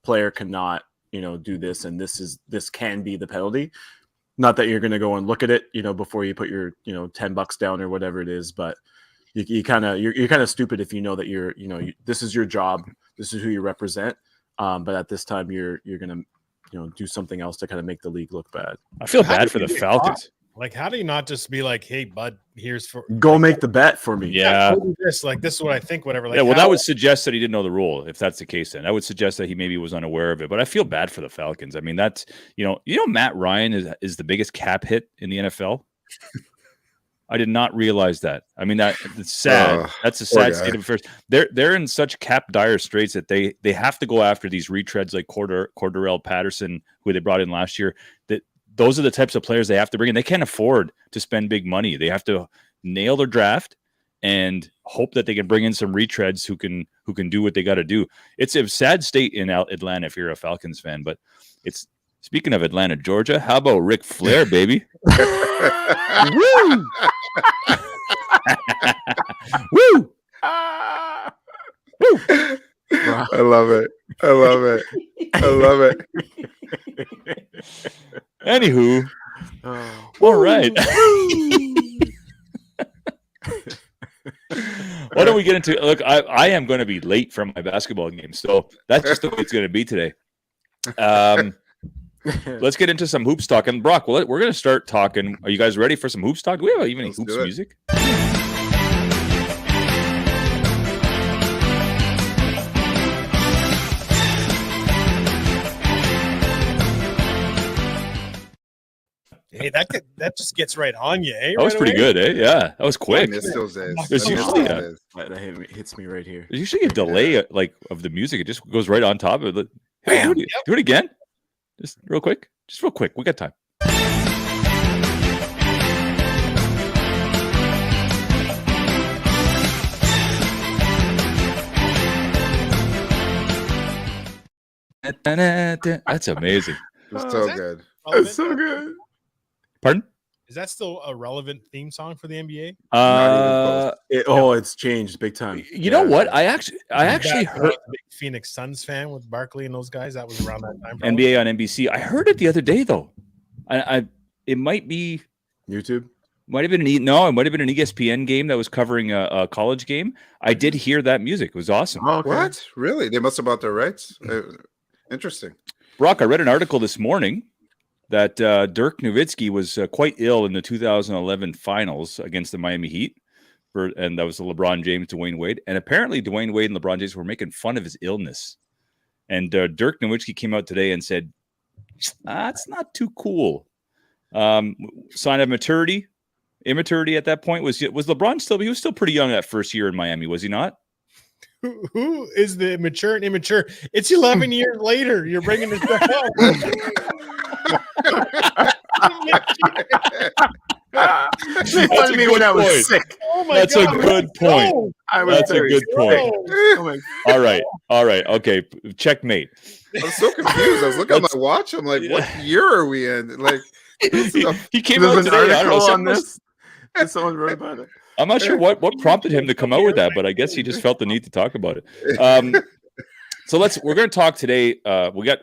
player cannot, do this. And this can be the penalty. Not that you're going to go and look at it, before you put your, $10 down or whatever it is, but you're kind of stupid if you know that this is your job. This is who you represent. But at this time you're going to, do something else to kind of make the league look bad. I feel bad for the Falcons. Like, how do you not just be like, hey, bud, go make the bet for me. Yeah. This is what I think, whatever. Like, that would suggest that he didn't know the rule. If that's the case, then that would suggest that he maybe was unaware of it. But I feel bad for the Falcons. I mean, that's, Matt Ryan is the biggest cap hit in the NFL. I did not realize that. I mean, it's sad. That's a sad state of affairs. They're in such cap dire straits that they have to go after these retreads like Cordarrelle Patterson, who they brought in last year. Those are the types of players they have to bring in. They can't afford to spend big money. They have to nail their draft and hope that they can bring in some retreads who can do what they got to do. It's a sad state in Atlanta if you're a Falcons fan, but it's speaking of Atlanta, Georgia. How about Ric Flair, baby? Woo! Woo! Woo! I love it. Anywho, all right. Why don't we get into look? I am going to be late from my basketball game, so that's just the way it's going to be today. Let's get into some hoops talk. And Brock, we're going to start talking. Are you guys ready for some hoops talk? Do we have even any hoops music? Hey, that just gets right on you. Eh? That was pretty good, eh? Yeah, that was quick. I miss those days. There's usually that hits me right here. There's usually a delay of the music. It just goes right on top of it. Hey, do it again. Just real quick. We got time. That's amazing. It's so good. It's so good. Pardon? Is that still a relevant theme song for the NBA? It's changed big time. You know what? I actually heard big Phoenix Suns fan with Barkley and those guys. That was around that time. NBA on NBC. I heard it the other day though. It might be YouTube. Might have been it might have been an ESPN game that was covering a college game. I did hear that music. It was awesome. Oh, okay. What? Really? They must have bought their rights. Interesting. Brock, I read an article this morning that Dirk Nowitzki was quite ill in the 2011 finals against the Miami Heat. And that was the LeBron James, Dwayne Wade. And apparently Dwayne Wade and LeBron James were making fun of his illness. And Dirk Nowitzki came out today and said, it's not too cool. Sign of immaturity at that point. Was LeBron still? He was still pretty young that first year in Miami, was he not? Who is the mature and immature? It's 11 years later. You're bringing this stuff up. She wanted me when I was sick. Oh my That's God. a good point. No. That's a good point. All right. Okay. Checkmate. I'm so confused. I was looking at my watch. I'm like, what year are we in? Like, he came There's out an today. I don't know. article on this. Someone wrote about it. I'm not sure what prompted him to come out with that, but I guess he just felt the need to talk about it. So we're going to talk today. We got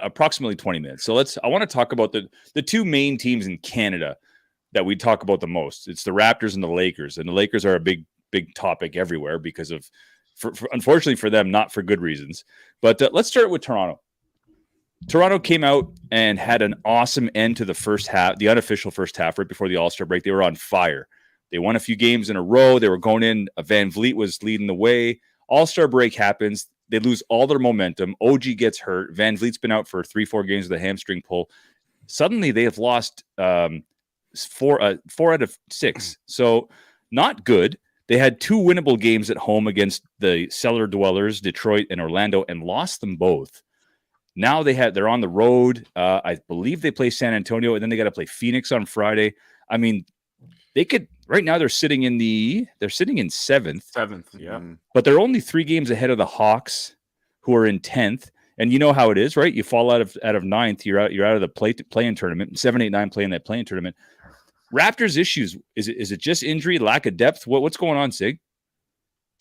approximately 20 minutes. So I want to talk about the two main teams in Canada that we talk about the most. It's the Raptors and the Lakers, and the Lakers are a big topic everywhere because of, unfortunately for them, not for good reasons. But let's start with Toronto. Toronto came out and had an awesome end to the first half, the unofficial first half, right before the All-Star break. They were on fire. They won a few games in a row. They were going in. Van Vliet was leading the way. All-Star break happens. They lose all their momentum. OG gets hurt. Van Vliet's been out for 3-4 games with a hamstring pull. Suddenly, they have lost 4 out of 6. So not good. They had 2 winnable games at home against the cellar dwellers, Detroit and Orlando, and lost them both. Now they're on the road. I believe they play San Antonio, and then they got to play Phoenix on Friday. I mean, they could right now. They're sitting in 7th. Yeah. But they're only 3 games ahead of the Hawks, who are in 10th. And you know how it is, right? You fall out of 9th, you're out of the play-in tournament. 7, 8, 9 play in that play-in tournament. Raptors issues, is it just injury, lack of depth? What's going on, Sig?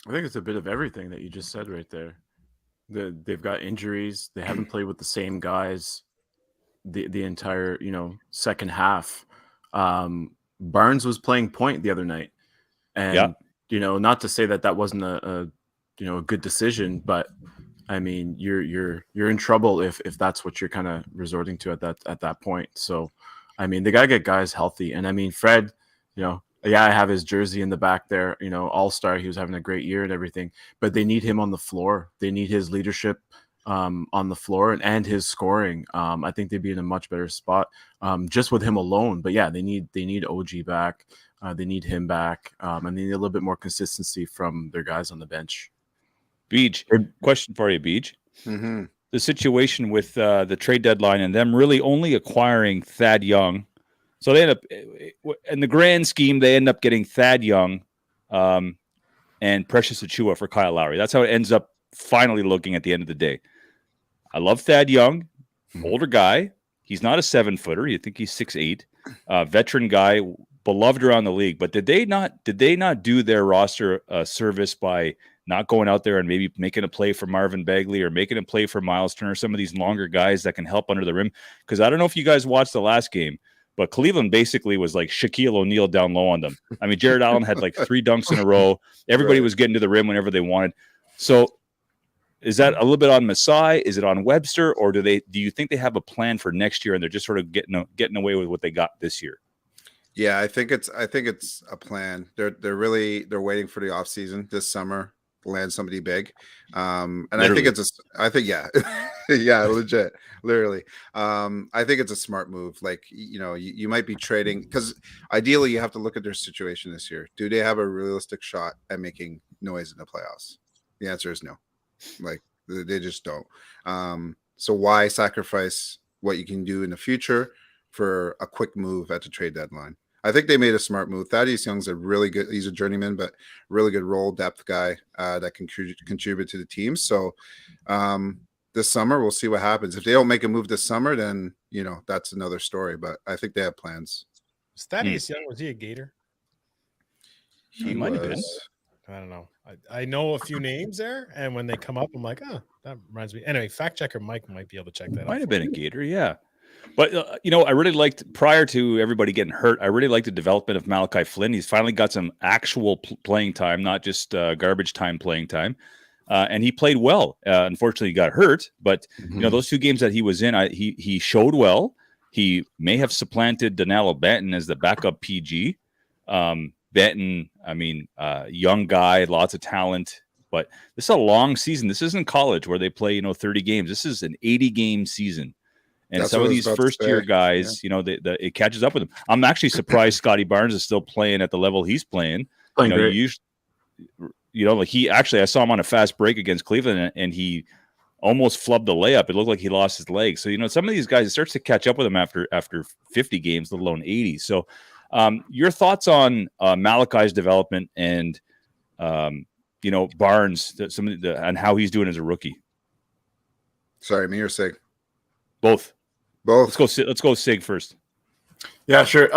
I think it's a bit of everything that you just said right there. They've got injuries. They haven't played with the same guys the entire second half. Barnes was playing point the other night, and not to say that wasn't a good decision, but I mean you're in trouble if that's what you're kind of resorting to at that point. So I mean they gotta get guys healthy, and I mean Fred, I have his jersey in the back there, all-star. He was having a great year and everything, but they need him on the floor. They need his leadership on the floor and his scoring. I think they'd be in a much better spot just with him alone. But yeah, they need OG back. They need him back. And they need a little bit more consistency from their guys on the bench. Beej, question for you, Beej. Mm-hmm. The situation with the trade deadline and them really only acquiring Thad Young. So they end up, in the grand scheme, they end up getting Thad Young and Precious Achiuwa for Kyle Lowry. That's how it ends up finally looking at the end of the day. I love Thad Young, older guy. He's not a 7-footer. You think he's 6'8", veteran guy, beloved around the league. But did they not do their roster service by not going out there and maybe making a play for Marvin Bagley or making a play for Miles Turner, some of these longer guys that can help under the rim? Because I don't know if you guys watched the last game, but Cleveland basically was like Shaquille O'Neal down low on them. I mean, Jared Allen had like 3 dunks in a row. Everybody was getting to the rim whenever they wanted. So is that a little bit on Masai? Is it on Webster? Or do you think they have a plan for next year and they're just sort of getting away with what they got this year? Yeah, I think it's a plan. They're waiting for the offseason this summer to land somebody big. And literally. I think yeah. Yeah, legit. Literally. I think it's a smart move. Like, you might be trading, because ideally you have to look at their situation this year. Do they have a realistic shot at making noise in the playoffs? The answer is no. Like, they just don't. So why sacrifice what you can do in the future for a quick move at the trade deadline? I think they made a smart move. Thaddeus Young's he's a journeyman, but really good role depth guy that can contribute to the team. So this summer, we'll see what happens. If they don't make a move this summer, then, that's another story. But I think they have plans. Was Thaddeus Young, was he a Gator? He might have been. I don't know. I know a few names there, and when they come up, I'm like, that reminds me. Anyway, fact checker Mike might be able to check that out. Might have been a Gator, yeah. But, I really liked, prior to everybody getting hurt, I really liked the development of Malachi Flynn. He's finally got some actual playing time, not just garbage time playing time. And he played well. Unfortunately, he got hurt. But, those 2 games that he was in, he showed well. He may have supplanted Danilo Benton as the backup PG. Benton, young guy, lots of talent. But this is a long season. This isn't college where they play, 30 games. This is an 80-game season. And some of these first-year guys, it catches up with them. I'm actually surprised Scotty Barnes is still playing at the level he's playing. Like he actually, I saw him on a fast break against Cleveland, and he almost flubbed the layup. It looked like he lost his leg. So, some of these guys, it starts to catch up with them after 50 games, let alone 80. So, your thoughts on Malachi's development and, Barnes, and how he's doing as a rookie? Sorry, me or Sig? Both. Let's go Sig first. Yeah, sure.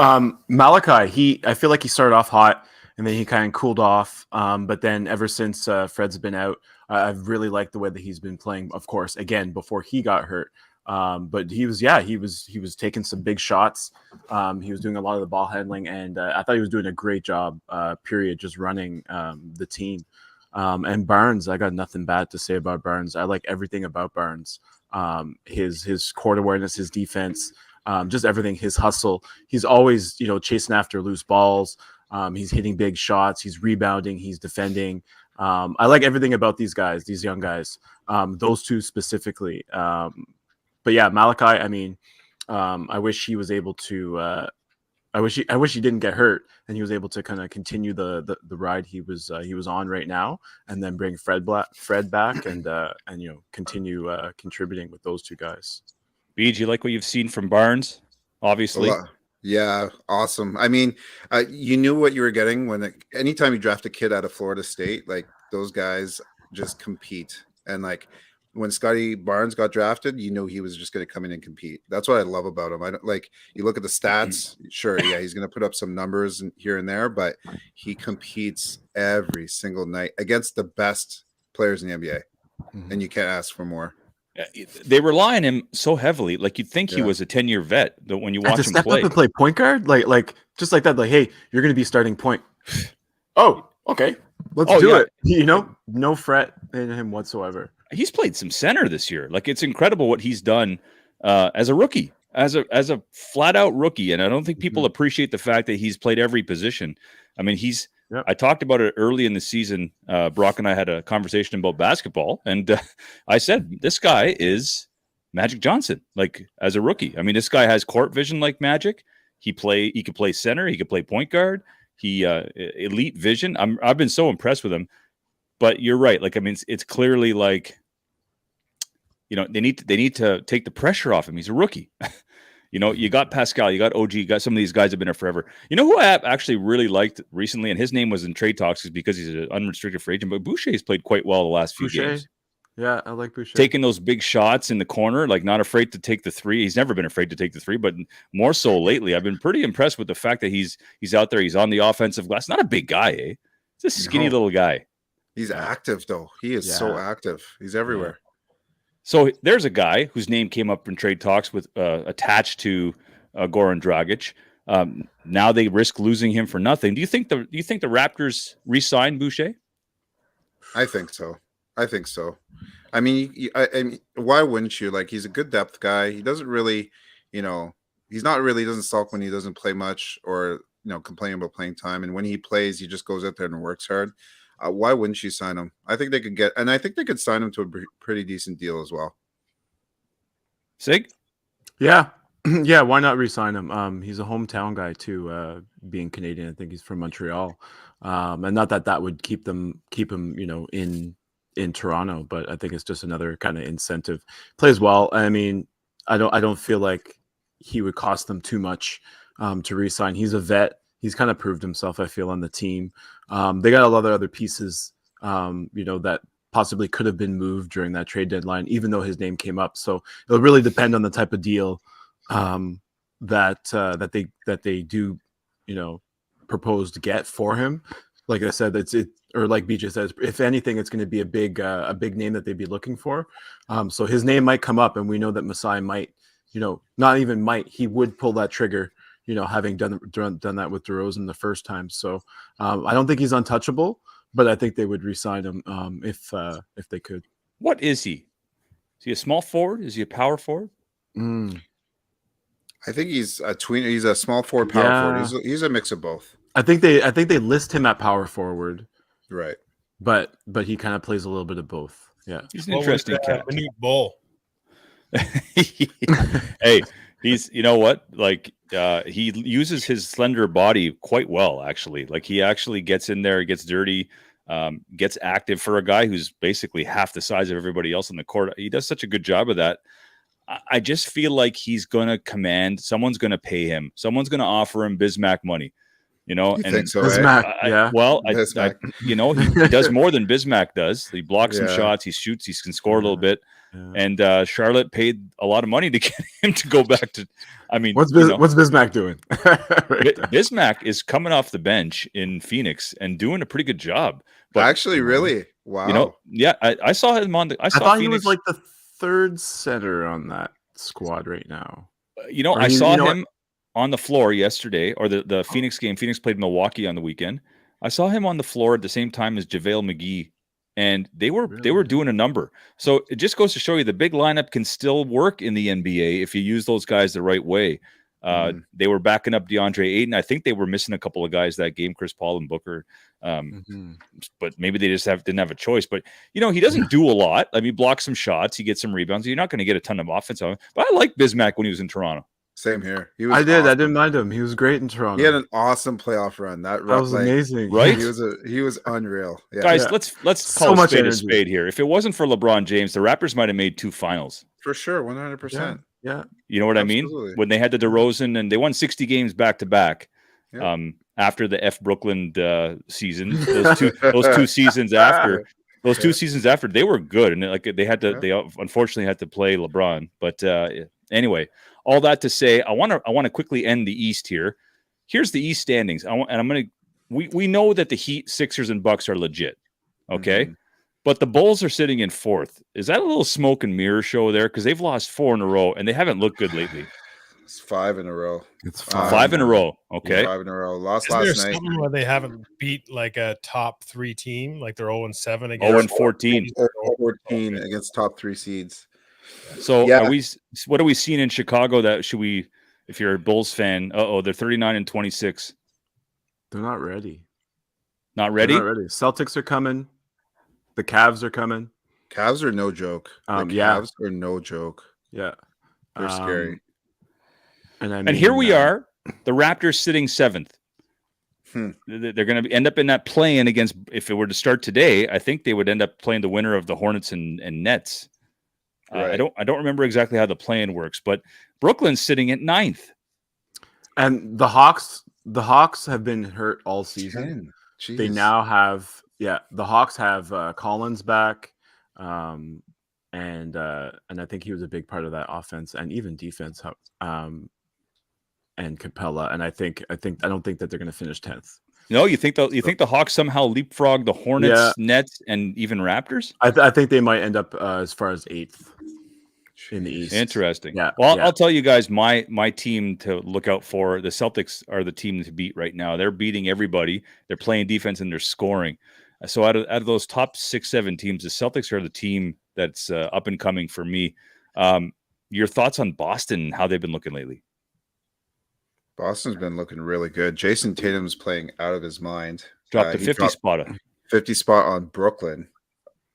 Malachi, I feel like he started off hot and then he kind of cooled off. But then ever since Fred's been out, I've really liked the way that he's been playing. Of course, again, before he got hurt. But he was taking some big shots. He was doing a lot of the ball handling, and I thought he was doing a great job. Period, just running the team. And Barnes, I got nothing bad to say about Barnes. I like everything about Barnes. His court awareness, his defense, just everything, his hustle. He's always, chasing after loose balls. He's hitting big shots. He's rebounding. He's defending. I like everything about these guys, these young guys, those 2 specifically. But yeah, Malachi, I wish he was able to, I wish he didn't get hurt and he was able to kind of continue the ride he was on right now, and then bring Fred back and continue contributing with those 2 guys. Beej, you like what you've seen from Barnes? Obviously, yeah, awesome. You knew what you were getting anytime you draft a kid out of Florida State, like those guys just compete, and like when Scotty Barnes got drafted, he was just going to come in and compete. That's what I love about him. I don't you look at the stats. Sure, yeah, he's going to put up some numbers here and there, but he competes every single night against the best players in the NBA, and you can't ask for more. They rely on him so heavily. Like, you'd think he was a 10-year vet, but when you watch him step play, up and play point guard, like just like that. Like, hey, you're going to be starting point. Oh, okay, let's do it. No fret in him whatsoever. He's played some center this year. Like, it's incredible what he's done as a rookie, as a flat out rookie. And I don't think people appreciate the fact that he's played every position. I talked about it early in the season. Brock and I had a conversation about basketball, and I said, this guy is Magic Johnson, like, as a rookie. This guy has court vision like Magic. He could play center. He could play point guard. He elite vision. I've been so impressed with him. But you're right. Like, it's clearly like, they need to take the pressure off him. He's a rookie. You got Pascal, you got OG, you got some of these guys have been there forever. Who I actually really liked recently, and his name was in trade talks, is because he's an unrestricted free agent, but Boucher's played quite well the last few games. Yeah, I like Boucher. Taking those big shots in the corner, like, not afraid to take the 3. He's never been afraid to take the 3, but more so lately. I've been pretty impressed with the fact that he's out there. He's on the offensive glass. Not a big guy, eh? He's a skinny little guy. He's active, though. He is so active. He's everywhere. So there's a guy whose name came up in trade talks with attached to Goran Dragic. Now they risk losing him for nothing. Do you think the Raptors re-sign Boucher? I think so. I mean, I mean, why wouldn't you? Like, he's a good depth guy. He doesn't really, he's not really doesn't sulk when he doesn't play much or complain about playing time. And when he plays, he just goes out there and works hard. Why wouldn't you sign him? I think they could sign him to a pretty decent deal as well. Sig? Yeah. Yeah, why not re-sign him? He's a hometown guy too, being Canadian. I think he's from Montreal. And not that would keep him, in Toronto, but I think it's just another kind of incentive. Plays well. I mean, I don't feel like he would cost them too much to re-sign. He's a vet. He's kind of proved himself, I feel, on the team. They got a lot of other pieces, that possibly could have been moved during that trade deadline, even though his name came up. So it'll really depend on the type of deal that they do, propose to get for him. Like I said, or like BJ says, if anything, it's going to be a big name that they'd be looking for. So his name might come up, and we know that Masai might, not even might, he would pull that trigger, having done that with DeRozan the first time. So I don't think he's untouchable, but I think they would re-sign him if they could. What is he? Is he a small forward? Is he a power forward? I think he's a tweener. He's a small forward, power forward. He's a mix of both. I think they list him at power forward, right? But he kind of plays a little bit of both. Yeah, he's an interesting cat. We need Bull. Hey, he's like he uses his slender body quite well, actually. Like, he actually gets in there, gets dirty, gets active for a guy who's basically half the size of everybody else on the court. He does such a good job of that. I just feel like he's going to command. Someone's going to pay him. Someone's going to offer him Bismack money. You think so? Bismack, yeah. He does more than Bismack does. He blocks some shots. He shoots. He can score a little bit. Yeah. And Charlotte paid a lot of money to get him to go back to. I mean, what's Bismack doing? Bismack is coming off the bench in Phoenix and doing a pretty good job. But actually, really, wow. I saw him on the. I thought Phoenix. He was like the third center on that squad right now. I saw him on the floor yesterday, or the Phoenix game. Phoenix played Milwaukee on the weekend. I saw him on the floor at the same time as JaVale McGee, and they were doing a number. So it just goes to show you the big lineup can still work in the NBA if you use those guys the right way. They were backing up DeAndre Ayton. I think they were missing a couple of guys that game, Chris Paul and Booker. But maybe they just didn't have a choice. But he doesn't do a lot. I mean, he blocks some shots, he gets some rebounds. You're not going to get a ton of offense on him. But I like Bismack when he was in Toronto. Same here. I didn't mind him. He was great in Toronto. He had an awesome playoff run. That was amazing, right? He was unreal. Yeah. Guys, let's call a spade a spade here. If it wasn't for LeBron James, the Raptors might have made 2 finals for sure, 100%. Yeah, you know what Absolutely. I mean? When they had the DeRozan and they won 60 games back to back. After the F Brooklyn season, those two seasons after. Those 2 seasons after, they were good, and they unfortunately had to play LeBron. But anyway, all that to say, I want to quickly end the East here. Here's the East standings. We know that the Heat, Sixers, and Bucks are legit, okay, but the Bulls are sitting in 4th. Is that a little smoke and mirror show there? Because they've lost 4 in a row, and they haven't looked good lately. It's 5 in a row. It's 5 in a row. Okay, 5 in a row. Lost Isn't last there night. Something where they haven't beat like a top 3 team, like they're 0-7 0-14. against 14 against top 3 seeds. So what are we seeing in Chicago that should we, if you're a Bulls fan, they're 39-26. They're not ready. Not ready? They're not ready. Celtics are coming. The Cavs are coming. Cavs are no joke. Cavs are no joke. Yeah. They're scary. And here we are, the Raptors sitting 7th. They're going to end up in that play-in against, if it were to start today, I think they would end up playing the winner of the Hornets and Nets. Right. I don't remember exactly how the play-in works, but Brooklyn's sitting at 9th. And the Hawks have been hurt all season. They now have the Hawks have Collins back, and I think he was a big part of that offense and even defense. And Capella, and I don't think that they're going to finish 10th. No, you think the Hawks somehow leapfrog the Hornets, Nets, and even Raptors? I think they might end up as far as 8th. in the East. Interesting. Yeah. Well, yeah. I'll tell you guys my team to look out for. The Celtics are the team to beat right now. They're beating everybody. They're playing defense and they're scoring. So out of those top 6-7 teams, the Celtics are the team that's up and coming for me. Your thoughts on Boston and how they've been looking lately? Boston's been looking really good. Jason Tatum's playing out of his mind. Dropped a 50 spot. 50 spot on Brooklyn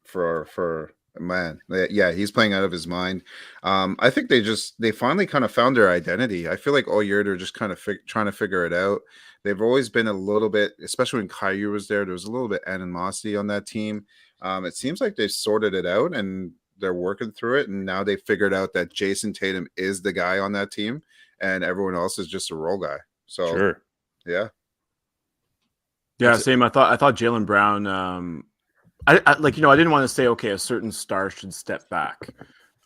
for man. Yeah, he's playing out of his mind. I think they finally kind of found their identity. I feel like all year they're just kind of trying to figure it out. They've always been a little bit, especially when Kyrie was there was a little bit animosity on that team. It seems like they've sorted it out and they're working through it. And now they figured out that Jason Tatum is the guy on that team and everyone else is just a role guy. So Sure. Yeah. Yeah, same. I thought Jaylen Brown. I like, I didn't want to say, okay, a certain star should step back,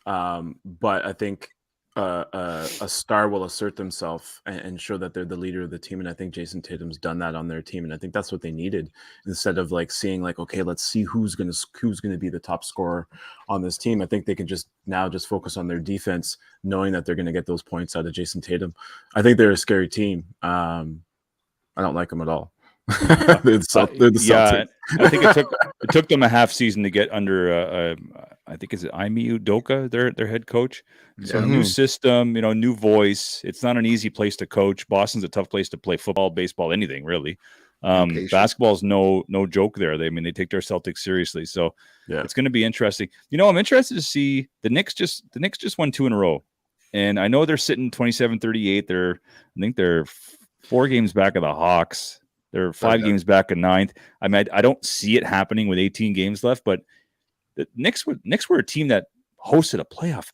but I think a star will assert themselves and show that they're the leader of the team. And I think Jason Tatum's done that on their team, and I think that's what they needed instead of like seeing like, okay, let's see who's gonna be the top scorer on this team. I think they can just focus on their defense, knowing that they're gonna get those points out of Jason Tatum. I think they're a scary team. I don't like them at all. they're the Celtics. Yeah, I think it took them a half season to get under. I think is it Ime Udoka, their head coach. So new system, new voice. It's not an easy place to coach. Boston's a tough place to play football, baseball, anything really. Basketball's no joke there. They take their Celtics seriously. So it's going to be interesting. I'm interested to see the Knicks just won 2 in a row, and I know they're sitting 27-38. I think they're 4 games back of the Hawks. They're 5 games back in 9th. I mean, I don't see it happening with 18 games left, but the Knicks were a team that hosted a playoff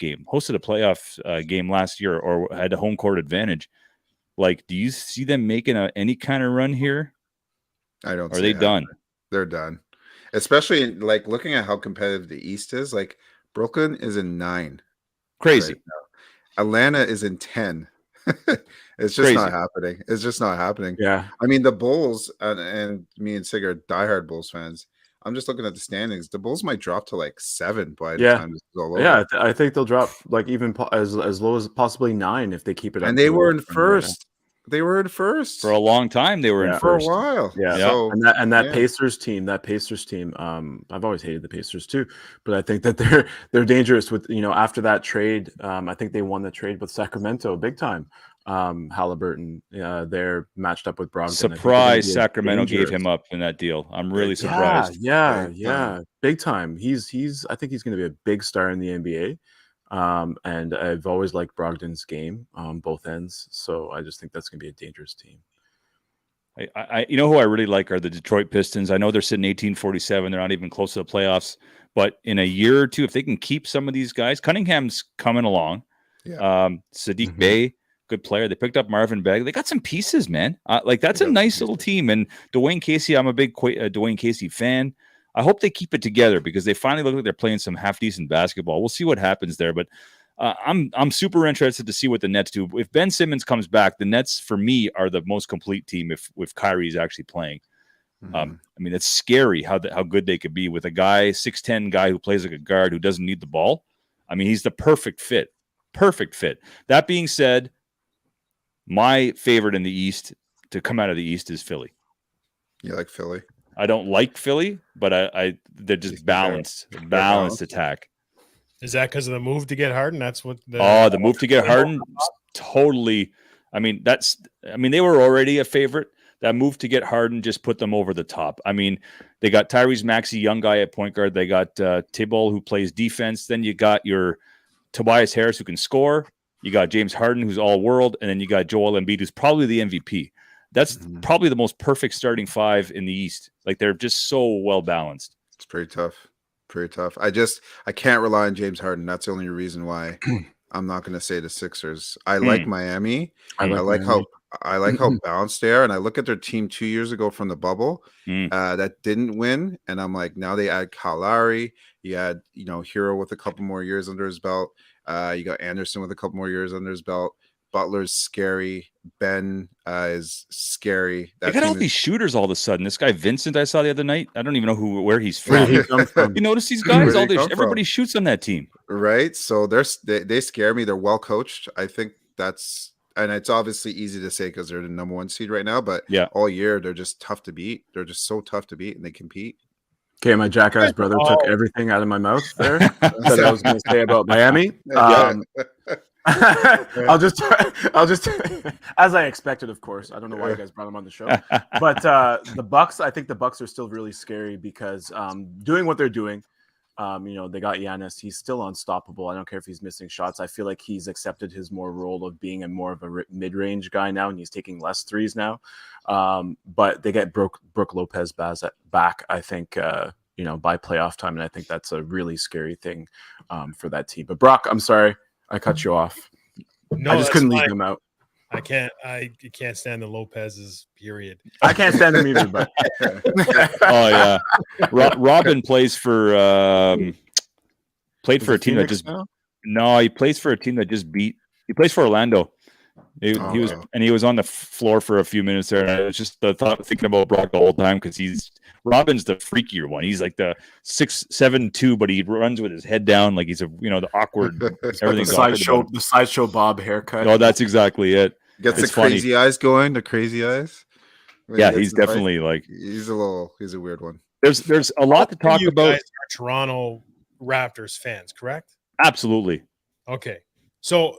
game last year, or had a home court advantage. Like, do you see them making any kind of run here? I don't. Are they done? They're done. Especially like looking at how competitive the East is. Like Brooklyn is in 9. Crazy. Right now. Atlanta is in 10. It's just not happening. It's just not happening. Yeah. I mean, the Bulls and me and Sig are diehard Bulls fans. I'm just looking at the standings. The Bulls might drop to like 7 by the time this is all over. Yeah, I think they'll drop like even as low as possibly 9 if they keep it up. And they were in first. They were in first for a long time. They were in for first a while. Yeah. So, that Pacers team. I've always hated the Pacers too, but I think that they're dangerous with after that trade. I think they won the trade with Sacramento big time. Halliburton, they're matched up with Brogdon. Surprise! Sacramento gave him up in that deal. I'm really surprised. Yeah, big time. I think he's going to be a big star in the NBA. And I've always liked Brogdon's game on both ends, so I just think that's going to be a dangerous team. I who I really like are the Detroit Pistons. I know they're sitting 18-47. They're not even close to the playoffs, but in a year or two, if they can keep some of these guys, Cunningham's coming along. Yeah. Sadiq Bey, good player. They picked up Marvin Bagley. They got some pieces, man. That's a nice little team. And Dwayne Casey, I'm a big Dwayne Casey fan. I hope they keep it together because they finally look like they're playing some half decent basketball. We'll see what happens there, but I'm super interested to see what the Nets do. If Ben Simmons comes back, the Nets for me are the most complete team if Kyrie's actually playing. I mean, it's scary how good they could be with a guy 6'10" guy who plays like a guard who doesn't need the ball. I mean, he's the perfect fit. Perfect fit. That being said, my favorite in the East to come out of the East is Philly. You like Philly? I don't like Philly, but they're just balanced attack. Is that because of the move to get Harden? That's what the move to get Harden totally. I mean, they were already a favorite. That move to get Harden just put them over the top. I mean, they got Tyrese Maxey, young guy at point guard. They got Thibault, who plays defense. Then you got your Tobias Harris, who can score. You got James Harden, who's all world. And then you got Joel Embiid, who's probably the MVP. That's probably the most perfect starting 5 in the East. Like, they're just so well balanced. It's pretty tough. Pretty tough. I can't rely on James Harden. That's the only reason why I'm not going to say the Sixers. I like Miami. I like how balanced they are. And I look at their team 2 years ago from the bubble that didn't win. And I'm like, now they add Kyle Lowry. You had, Hero with a couple more years under his belt. You got Anderson with a couple more years under his belt. Butler's scary. Ben is scary. They got all these shooters all of a sudden. This guy Vincent I saw the other night. I don't even know where he's from. Where did he come from? You notice these guys? Where did he come Everybody from? shoots on that team. Right. So they scare me. They're well coached. I think that's, and it's obviously easy to say because they're the number 1 seed right now, but Yeah. all year they're just tough to beat. They're just so tough to beat, and they compete. Okay, my jackass brother took everything out of my mouth there that I was going to say about Miami. I'll just, as I expected, of course. I don't know why you guys brought him on the show, but the Bucks. I think the Bucks are still really scary because doing what they're doing. They got Giannis. He's still unstoppable. I don't care if he's missing shots. I feel like he's accepted his role of being more of a mid-range guy now, and he's taking less threes now. But they get Brook Lopez back, I think, by playoff time, and I think that's a really scary thing for that team. But Brock, I'm sorry, I cut you off. No, I just couldn't leave him out. I can't stand the Lopez's, period. I can't stand him either, but Oh yeah, Robin plays for played for a team that just he plays for a team that just beat. He plays for Orlando. He was on the floor for a few minutes there, and I was just thinking about Brock the whole time because Robin's the freakier one. He's like the 6'7" but he runs with his head down like he's the awkward everything's the sideshow Bob haircut. No, that's exactly it. Gets the crazy eyes going. The crazy eyes. Yeah, he's definitely he's a weird one. There's a lot to talk you about. Guys are Toronto Raptors fans, correct? Absolutely. Okay. So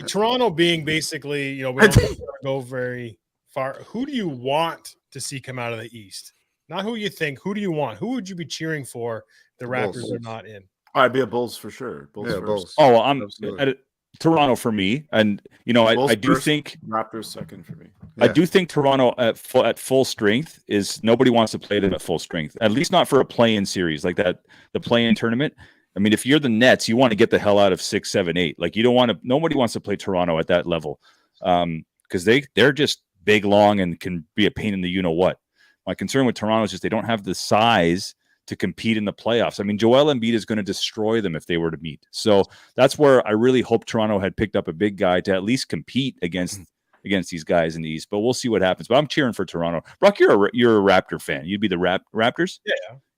Toronto being basically, we don't go very far. Who do you want to see come out of the East? Not who you think. Who do you want? Who would you be cheering for? The Raptors Bulls. are not in. I'd be a Bulls for sure. Bulls first. Bulls. Oh, well, I'm Absolutely. at Toronto for me, and I do first, think Raptors second for me. Yeah. I do think Toronto at full strength is nobody wants to play them at full strength. At least not for a play-in series like that. The play-in tournament. I mean, if you're the Nets, you want to get the hell out of 6, 7, 8. Like you don't want to. Nobody wants to play Toronto at that level because they're just big, long, and can be a pain in the what. My concern with Toronto is just they don't have the size to compete in the playoffs. I mean, Joel Embiid is going to destroy them if they were to meet. So that's where I really hope Toronto had picked up a big guy to at least compete against these guys in the East. But we'll see what happens. But I'm cheering for Toronto. Brock, you're a Raptor fan. You'd be the Raptors?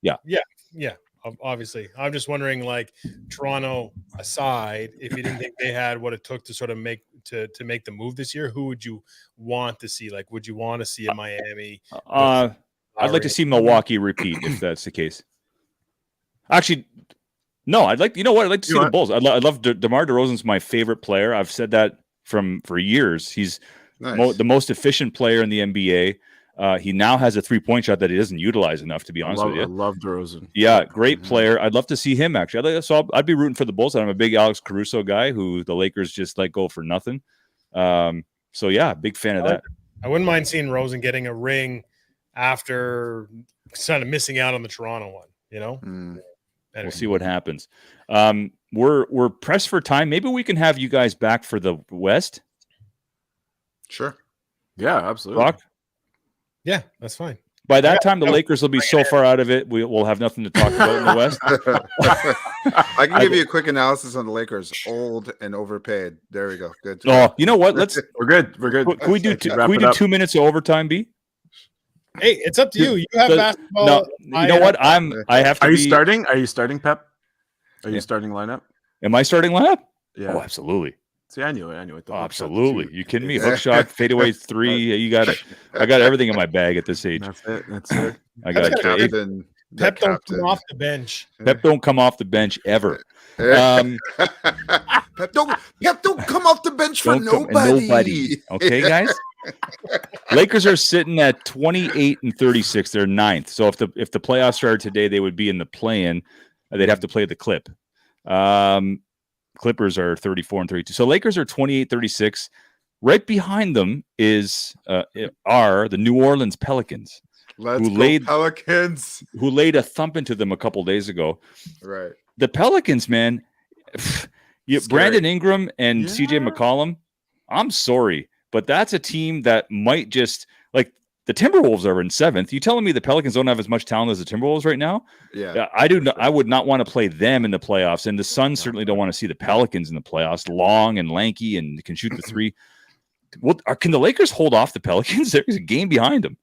Yeah. Obviously, I'm just wondering, Toronto aside, if you didn't think they had what it took to sort of make the move this year, who would you want to see? Like, would you want to see a Miami? I'd like to see Milwaukee repeat if that's the case. Actually, no. I'd like to see the Bulls. I love DeMar DeRozan's my favorite player. I've said that for years. He's the most efficient player in the NBA. He now has a 3-point shot that he doesn't utilize enough, to be honest with you. I love DeRozan. Yeah, great player. I'd love to see him, actually. So I'd be rooting for the Bulls. I'm a big Alex Caruso guy who the Lakers just let go for nothing. So, yeah, big fan of that. I wouldn't mind seeing Rosen getting a ring after kind of missing out on the Toronto one, We'll see what happens. We're pressed for time. Maybe we can have you guys back for the West. Sure. Yeah, absolutely. Brock? Yeah, that's fine. By that time, the Lakers will be so far out of it, we'll have nothing to talk about in the West. I can give you a quick analysis on the Lakers. Old and overpaid. There we go. Good. Oh, you know what? We're good. We're good. Can we do 2 minutes of overtime, B? Hey, it's up to you. You have basketball. No, you know what? I have to. Are you starting? Are you starting, Pep? Are you starting lineup? Am I starting lineup? Yeah. Oh, absolutely. See, I knew it. Oh, absolutely. You kidding me? Hook shot, fadeaway 3. You got it. I got everything in my bag at this age. That's it. I got it. Pep don't come off the bench. Pep don't come off the bench ever. Pep don't come off the bench for nobody. Okay, guys. Lakers are sitting at 28-36. They're 9th. So if the playoffs started today, they would be in the play-in. They'd have to play the Clip. Clippers are 34-32. So Lakers are 28-36. Right behind them are the New Orleans Pelicans. Pelicans. Who laid a thump into them a couple days ago. Right. The Pelicans, man. Brandon Ingram and CJ McCollum. I'm sorry, but that's a team that might just the Timberwolves are in 7th. You telling me the Pelicans don't have as much talent as the Timberwolves right now? Yeah, I do. I would not want to play them in the playoffs, and the Suns certainly don't want to see the Pelicans in the playoffs. Long and lanky and can shoot the 3. can the Lakers hold off the Pelicans? There's a game behind them.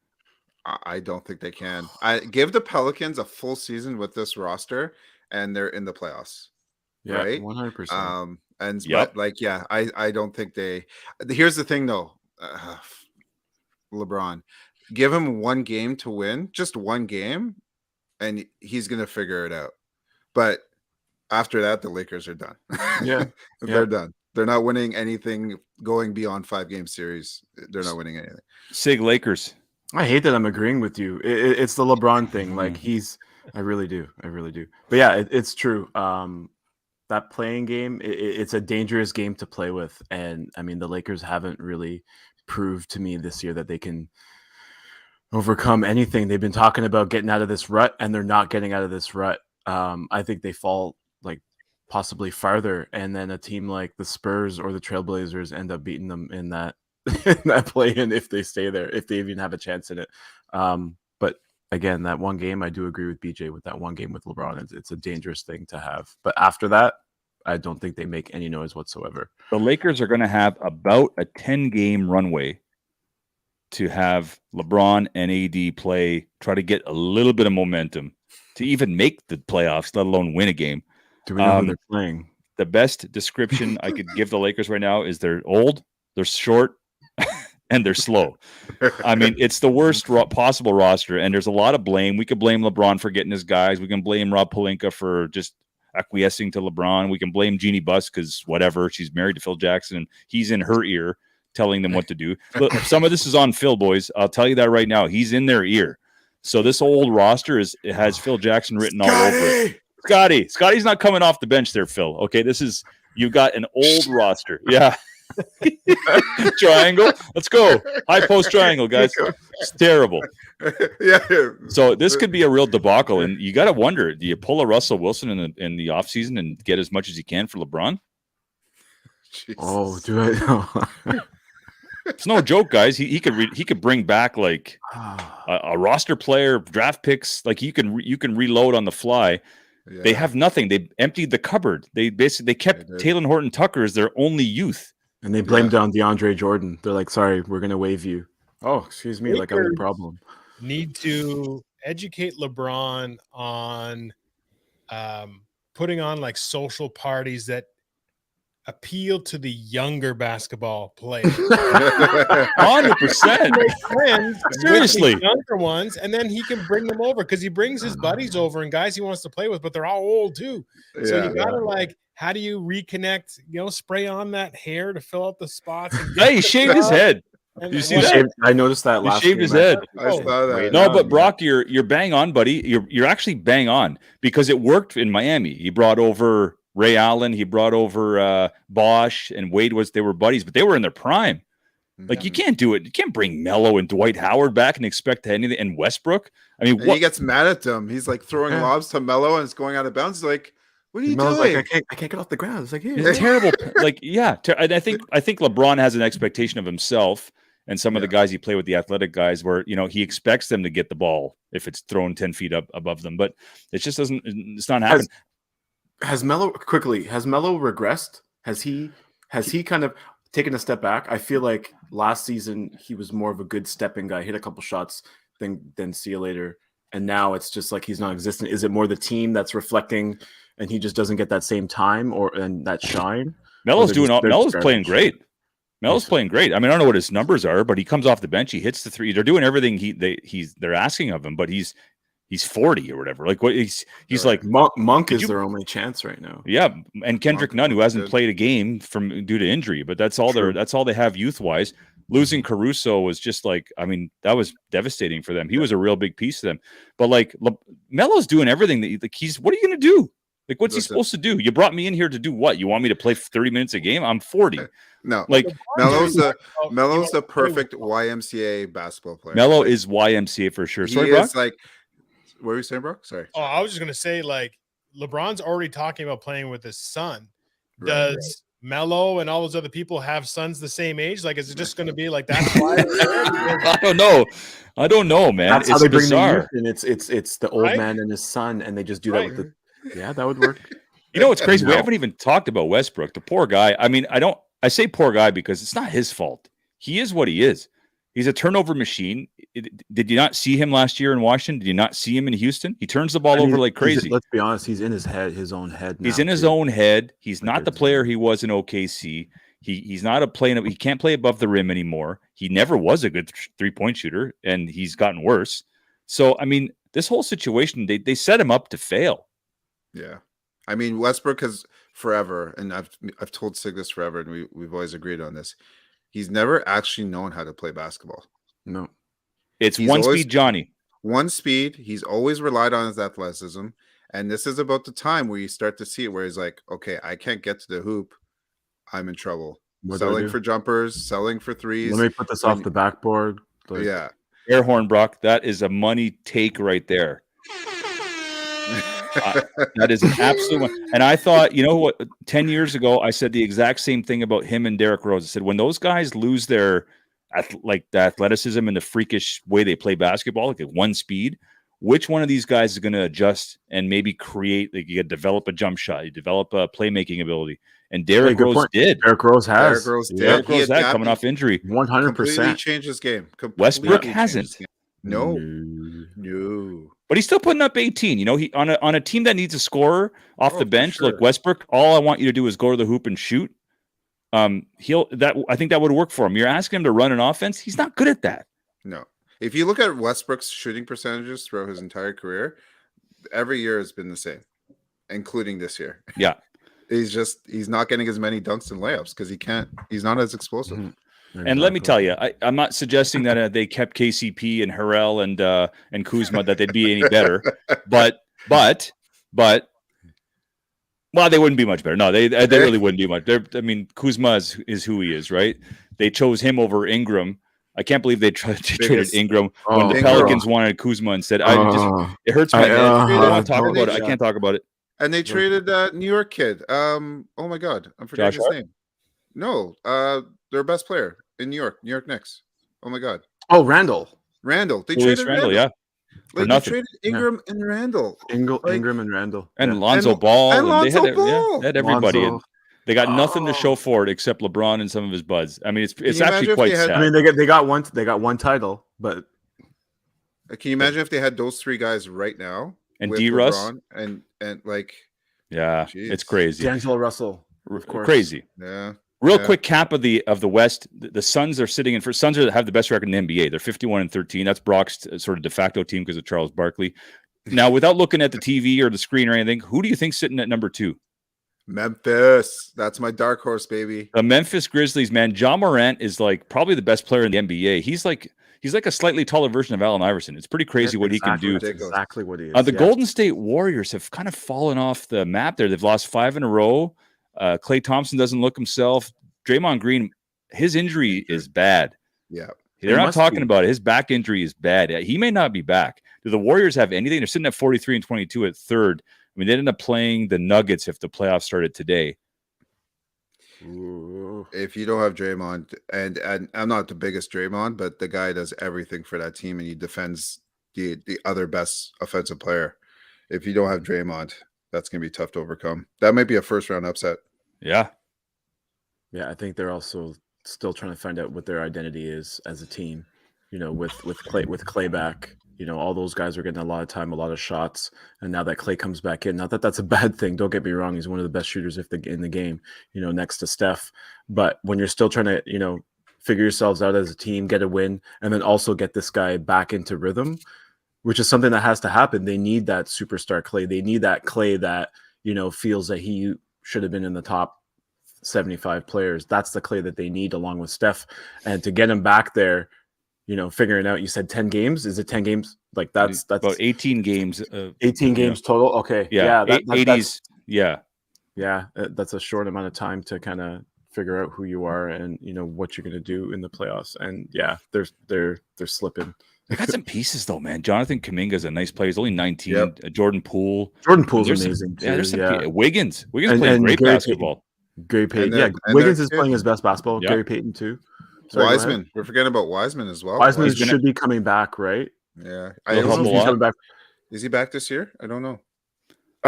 I don't think they can. I give the Pelicans a full season with this roster, and they're in the playoffs. Yeah, right? 100%. But like, yeah, I don't think they. Here's the thing, though, LeBron, give him one game to win, just one game, and he's gonna figure it out. But after that, the Lakers are done. Yeah, they're done. They're not winning anything going beyond 5-game series. They're not winning anything. Sig Lakers. I hate that I'm agreeing with you. It's the LeBron thing. Like I really do. But yeah, it's true. That playing game, it's a dangerous game to play with. And I mean, the Lakers haven't really proved to me this year that they can overcome anything. They've been talking about getting out of this rut, and they're not getting out of this rut. I think they fall like possibly farther, and then a team like the Spurs or the Trailblazers end up beating them in that play-in if they stay there, if they even have a chance in it. But again, that one game, I do agree with BJ with that one game with LeBron. It's a dangerous thing to have. But after that, I don't think they make any noise whatsoever. The Lakers are going to have about a 10-game runway to have LeBron and AD try to get a little bit of momentum to even make the playoffs, let alone win a game. Do we know who they're playing? The best description I could give the Lakers right now is they're old, they're short, and they're slow. I mean, it's the worst possible roster, and there's a lot of blame. We could blame LeBron for getting his guys. We can blame Rob Pelinka for just acquiescing to LeBron. We can blame Jeannie Buss because whatever, she's married to Phil Jackson, and he's in her ear telling them what to do. Look, some of this is on Phil, boys. I'll tell you that right now. He's in their ear. So this old roster has Phil Jackson written all over it. Scotty's not coming off the bench there, Phil. Okay, you've got an old roster. Yeah. Triangle. Let's go. High post triangle, guys. It's terrible. Yeah. So this could be a real debacle, and you got to wonder: do you pull a Russell Wilson in the offseason and get as much as you can for LeBron? Jesus. Oh, do I know? It's no joke, guys. He could bring back like a roster player, draft picks. Like you can reload on the fly. Yeah. They have nothing. They emptied the cupboard. They kept Taylor Horton Tucker as their only youth. And they blamed on DeAndre Jordan. They're like, sorry, we're going to waive you. Oh, excuse me. Like, I'm the problem. Need to educate LeBron on putting on like social parties that appeal to the younger basketball players. 100%. Seriously. Younger ones, and then he can bring them over because he brings his buddies over and guys he wants to play with, but they're all old too. So you got to like, how do you reconnect? Spray on that hair to fill out the spots. Yeah, he shaved his head. Did you see that? I noticed that last. He shaved his head. I saw that. No, but Brock, you're bang on, buddy. You're actually bang on because it worked in Miami. He brought over Ray Allen. He brought over Bosch and Wade. They were buddies, but they were in their prime. Like you can't do it. You can't bring Melo and Dwight Howard back and expect anything. And Westbrook. I mean, he gets mad at them. He's like throwing lobs to Melo and it's going out of bounds. He's like, what are you doing? Like, I can't get off the ground. It's like, it's terrible. Like, yeah. And I think LeBron has an expectation of himself and some of the guys he played with, the athletic guys, where he expects them to get the ball if it's thrown 10 feet up above them. But it just doesn't. It's not happening. Has Melo regressed? Has he kind of taken a step back? I feel like last season he was more of a good stepping guy, hit a couple shots, then see you later. And now it's just like he's non-existent. Is it more the team that's reflecting, and he just doesn't get that same time and that shine? Melo's playing great. Melo's playing great. I mean, I don't know what his numbers are, but he comes off the bench, he hits the three. They're doing everything they're asking of him, but he's 40 or whatever. Like what he's like Monk is their only chance right now. Yeah, and Kendrick Nunn, who hasn't played a game due to injury, but that's all they have youth wise. Losing Caruso was just like, I mean, that was devastating for them. He was a real big piece to them. But like Melo's doing everything what are you going to do? Like, what's he supposed to do? You brought me in here to do what? You want me to play 30 minutes a game? I'm 40. No, like Melo's the perfect YMCA basketball player. Melo is YMCA for sure. Sorry, Brock? Like, what were you saying, Brock? Sorry. Oh, I was just gonna say, like, LeBron's already talking about playing with his son. Does Melo and all those other people have sons the same age? Like, is it just gonna be like that's why? I don't know, man. That's how they bring the youth, and it's the old man and his son, and they just do that with the. Yeah, that would work. You know what's crazy? We haven't even talked about Westbrook, the poor guy. I mean, I say poor guy because it's not his fault. he is what he is. He's a turnover machine. Did you not see him last year in Washington? Did you not see him in Houston? He turns the ball over like crazy. Let's be honest. He's in his own head. He's in his own head. He's not the player he was in OKC. He's not a player. He can't play above the rim anymore. He never was a good 3-point shooter, and he's gotten worse. So, I mean, this whole situation, they set him up to fail. Yeah. I mean, Westbrook has forever, and I've told Sig this forever, and we've always agreed on this. He's never actually known how to play basketball. No. He's one speed Johnny. One speed. He's always relied on his athleticism. And this is about the time where you start to see it, where he's like, okay, I can't get to the hoop. I'm in trouble. Selling for jumpers, selling for threes. Let me put this off the backboard. Yeah. Air horn, Brock. That is a money take right there. That is an absolute one. And I thought, you know what, 10 years ago, I said the exact same thing about him and Derrick Rose. I said, when those guys lose their the athleticism and the freakish way they play basketball, like at one speed, which one of these guys is going to adjust and maybe create, like you develop a jump shot, you develop a playmaking ability. And Derrick Rose did. Derrick Rose has. Derrick Rose had coming off injury. 100%. Completely changed his game. Westbrook hasn't. No. But he's still putting up 18. You know, he on a team that needs a scorer off the bench. Sure. Look, Westbrook, all I want you to do is go to the hoop and shoot. I think that would work for him. You're asking him to run an offense. He's not good at that. No. If you look at Westbrook's shooting percentages throughout his entire career, every year has been the same, including this year. Yeah. He's not getting as many dunks and layups because he's not as explosive. Mm-hmm. Exactly. And let me tell you, I'm not suggesting that they kept KCP and Harrell and Kuzma that they'd be any better, but well, they wouldn't be much better. No, they really wouldn't be much. Kuzma is who he is, right? They chose him over Ingram. I can't believe they traded Ingram when the Pelicans wanted Kuzma instead. It hurts my head. I don't want to talk about it. I can't talk about it. And they traded New York kid. Oh my God, I'm forgetting his name. No, their best player in New York Knicks. Oh my God. Oh, Randall. They traded Randall. Yeah. Like they traded Ingram and Randall. Ingram and Randall. And Lonzo Ball. And Lonzo Ball. They had everybody in. They got nothing to show for it except LeBron and some of his buds. I mean, it's actually quite sad. I mean, they got one title, but can you imagine if they had those three guys right now and D-Russ and like, geez. It's crazy. D'Angelo Russell, of course, crazy. Yeah. Real quick cap of the West. The Suns are sitting in for Suns have the best record in the NBA. They're 51-13. That's Brock's sort of de facto team because of Charles Barkley. Now, without looking at the TV or the screen or anything, who do you think's sitting at number 2? Memphis. That's my dark horse, baby. The Memphis Grizzlies, man. Ja Morant is like probably the best player in the NBA. He's like a slightly taller version of Allen Iverson. It's pretty crazy what he can do. Exactly what he is. The Golden State Warriors have kind of fallen off the map there. They've lost 5 in a row. Klay Thompson doesn't look himself. Draymond Green, his injury is bad. Yeah. They're not talking about it. His back injury is bad. He may not be back. Do the Warriors have anything? They're sitting at 43-22 at third. I mean, they ended up playing the Nuggets if the playoffs started today. Ooh. If you don't have Draymond, and I'm not the biggest Draymond, but the guy does everything for that team, and he defends the other best offensive player. If you don't have Draymond, that's going to be tough to overcome. That might be a first-round upset. Yeah. Yeah, I think they're also still trying to find out what their identity is as a team. You know, with Klay back, you know, all those guys are getting a lot of time, a lot of shots, and now that Klay comes back in, not that that's a bad thing. Don't get me wrong; he's one of the best shooters in the game. You know, next to Steph. But when you're still trying to, you know, figure yourselves out as a team, get a win, and then also get this guy back into rhythm, which is something that has to happen. They need that superstar Klay. They need that Klay that, you know, feels that he should have been in the top 75 players. That's the Klay that they need along with Steph. And to get him back there, you know, figuring out, you said 10 games. Is it 10 games? Like that's about 18 games. 18 games total. Okay. Yeah. 80s. Yeah. Yeah. That's a short amount of time to kind of figure out who you are and, you know, what you're going to do in the playoffs. And yeah, they're slipping. They got some pieces though, man. Jonathan Kuminga's a nice player. He's only 19. Yep. Jordan Poole. Pool's amazing. There's some Wiggins playing great basketball. Gary Payton. Wiggins is playing his best basketball. Yep. Gary Payton too. Sorry, Wiseman. We're forgetting about Wiseman as well. Wiseman should be coming back, right? Yeah. He's coming back. Is he back this year? I don't know.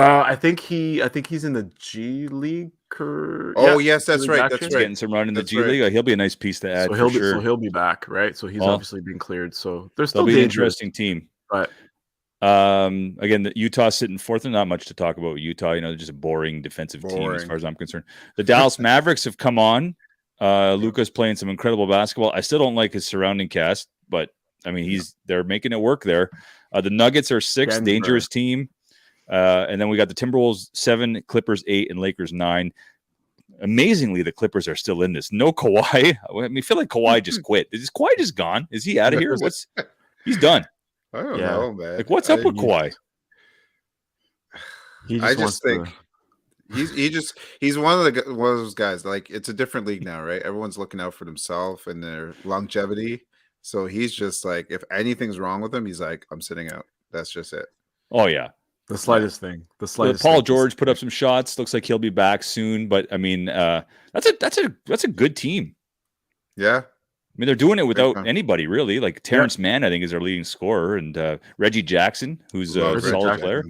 I think he's in the G League. Yes, that's G League right. action. That's right. Getting some run in the That's G right. League. He'll be a nice piece to add for sure. So he'll be back, right? So he's obviously been cleared. So there's still They'll be an dangerous, interesting team. but Again, the Utah sitting fourth, and not much to talk about with Utah. They're just a boring defensive team as far as I'm concerned. The Dallas Mavericks have come on. Luka's playing some incredible basketball. I still don't like his surrounding cast, but I mean, they're making it work there. The Nuggets are sixth, dangerous team. And then we got the Timberwolves 7, Clippers 8, and Lakers 9. Amazingly, the Clippers are still in this. No Kawhi. I mean, I feel like Kawhi just quit. Is Kawhi just gone? Is he out of here? He's done. I don't know, man. Like, what's up with Kawhi? I just think he's one of those guys. Like, it's a different league now, right? Everyone's looking out for themselves and their longevity. So he's just like, if anything's wrong with him, he's like, I'm sitting out. That's just it. Oh yeah, the slightest thing. The slightest. Paul George put up some shots. Looks like he'll be back soon. But I mean, that's a good team. Yeah. I mean, they're doing it without anybody really. Like Terrence Mann, I think, is their leading scorer, and Reggie Jackson, who's a solid player.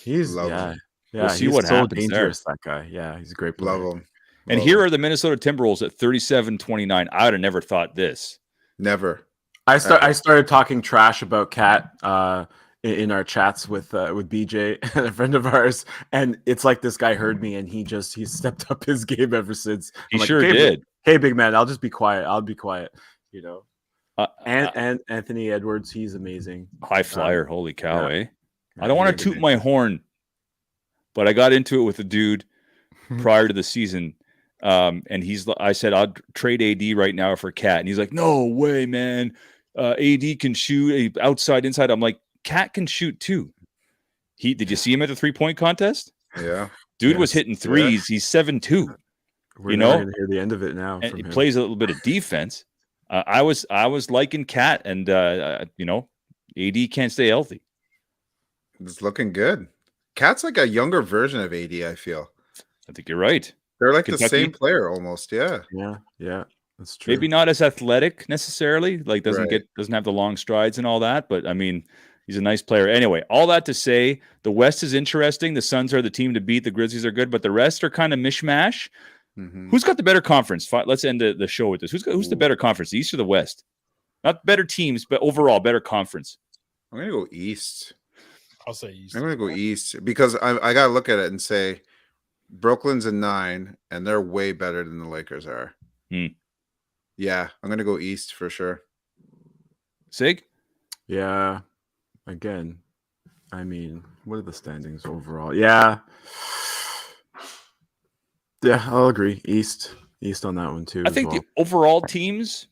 He's We'll see what happens dangerous, there. That guy, yeah, he's a great player. Love him. And here are the Minnesota Timberwolves at 37-29. I would have never thought this. Never. I started talking trash about Cat in our chats with BJ and a friend of ours, and it's like this guy heard me and he stepped up his game ever since. He sure did. Hey, big man, I'll just be quiet. I'll be quiet. You know. And Anthony Edwards, he's amazing. High flyer, holy cow, eh? I don't want to toot my horn, but I got into it with a dude prior to the season. And I said, I'll trade AD right now for Cat. And he's like, no way, man. AD can shoot outside, inside. I'm like, Cat can shoot too. Did you see him at the 3-point contest? Yeah. Dude was hitting threes. He's 7'2". We're not going to hear the end of it now. And he plays a little bit of defense. I was liking Cat, and AD can't stay healthy. It's looking good. Cat's like a younger version of AD, I feel. I think you're right. They're like Kentucky. The same player almost, yeah. Yeah, that's true. Maybe not as athletic necessarily, like doesn't have the long strides and all that, but I mean, he's a nice player. Anyway, all that to say, the West is interesting. The Suns are the team to beat. The Grizzlies are good, but the rest are kind of mishmash. Mm-hmm. Who's got the better conference? Let's end the show with this. Who's the better conference, the East or the West? Not better teams, but overall better conference. I'm gonna go East. I'll say East. I'm gonna go East because I gotta look at it and say Brooklyn's a 9, and they're way better than the Lakers are. Yeah, I'm gonna go East for sure. Sig? Yeah. Again, I mean, what are the standings overall? Yeah, I'll agree. East on that one too. I think the overall teams,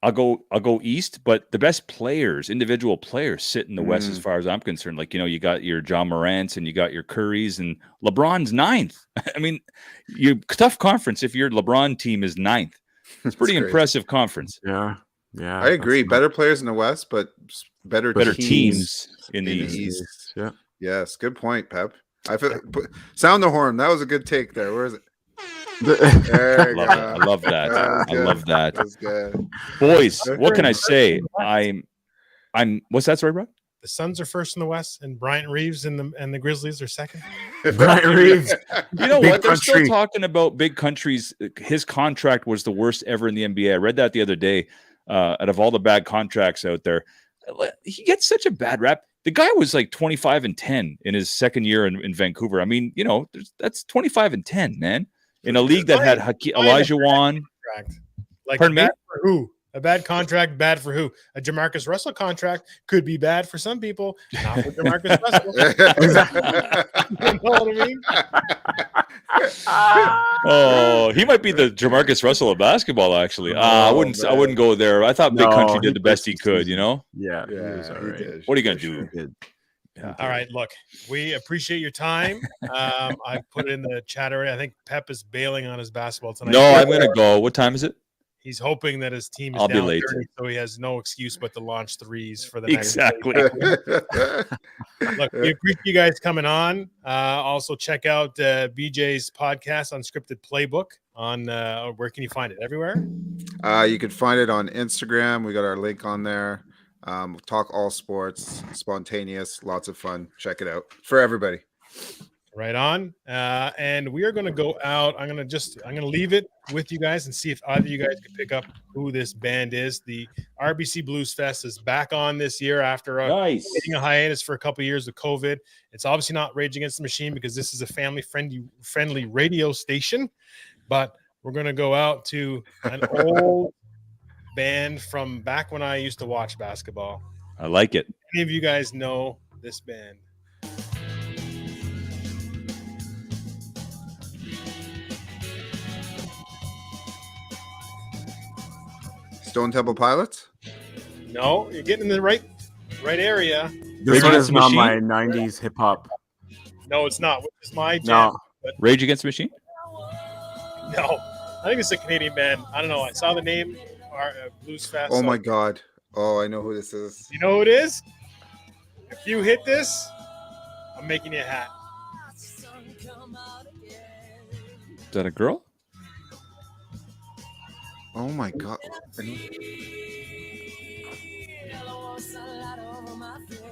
I'll go East, but the best players, individual players, sit in the West as far as I'm concerned. Like, you got your John Morants and you got your Currys, and LeBron's 9th. I mean, tough conference if your LeBron team is 9th. It's pretty impressive conference. Yeah. I agree. Better players in the West, but better teams in the East. Yeah. Yes. Good point, Pep. Sound the horn. That was a good take there. Where is it? I love that. I love that. That's good. Boys, what can I say? I'm. What's that, sorry, bro? The Suns are first in the West, and Bryant Reeves and the Grizzlies are second. Bryant Reeves. You know what? They're still talking about big countries. His contract was the worst ever in the NBA. I read that the other day. Out of all the bad contracts out there, he gets such a bad rap. The guy was like 25-10 in his second year in Vancouver. I mean, that's 25-10, man. In a league that had Elijah Wan. Like, pardon me? For who? A bad contract, bad for who? A Jamarcus Russell contract could be bad for some people, not for Jamarcus Russell. You know what I mean? Oh, he might be the Jamarcus Russell of basketball, actually. I wouldn't go there. I thought Big Country did the best he could, Yeah. Right. What are you gonna do? Yeah. All right, look, we appreciate your time. I put it in the chat already. I think Pep is bailing on his basketball tonight. No, I'm gonna go. What time is it? He's hoping that his team is I'll down be late. 30, so he has no excuse but to launch threes for the exactly. Look, we appreciate you guys coming on. Also, check out BJ's podcast, Unscripted Playbook. On where can you find it? Everywhere. You can find it on Instagram. We got our link on there. Talk all sports, spontaneous, lots of fun. Check it out for everybody. Right on. And we are going to go out. I'm going to leave it with you guys and see if either of you guys can pick up who this band is. The RBC Blues Fest is back on this year after taking a hiatus for a couple of years of COVID. It's obviously not Rage Against the Machine because this is a family radio station, but we're going to go out to an old band from back when I used to watch basketball. I like it. Any of you guys know this band? Stone Temple Pilots? No, you're getting in the right area. This Rage one Against is the not Machine? my 90s hip hop. No, it's not. Which is my jam. No. But Rage Against the Machine? no, I think it's a Canadian band. I don't know. I saw the name, Blues Fest. Oh my God. Oh, I know who this is. You know who it is? If you hit this, I'm making you a hat. Is that a girl? Oh my God.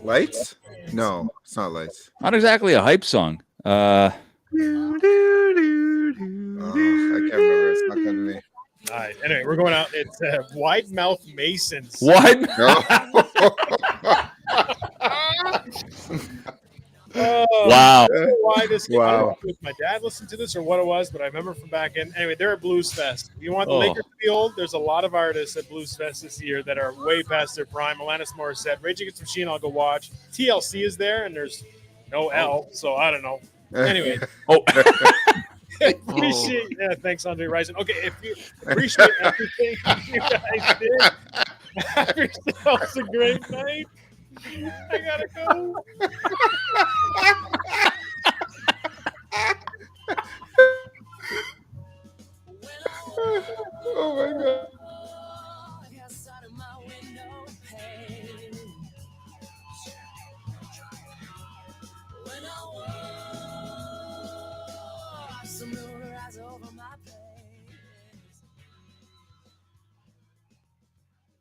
Lights? No, it's not Lights. Not exactly a hype song. Oh, I can't remember. It's not coming to me. All right. Anyway, we're going out. It's Wide Mouth Masons. What? No. Wow. I don't know why this came Wow. out. If my dad listened to this or what it was, but I remember from back in. Anyway, they're at Blues Fest. You want the Lakers to be old? There's a lot of artists at Blues Fest this year that are way past their prime. Alanis Morissette, Rage Against the Machine, I'll go watch. TLC is there, and there's no L, so I don't know. Anyway. Oh. Appreciate thanks, Andre Rison. Okay, if you appreciate everything you guys did, have yourselves a great night. I gotta go. Oh my God.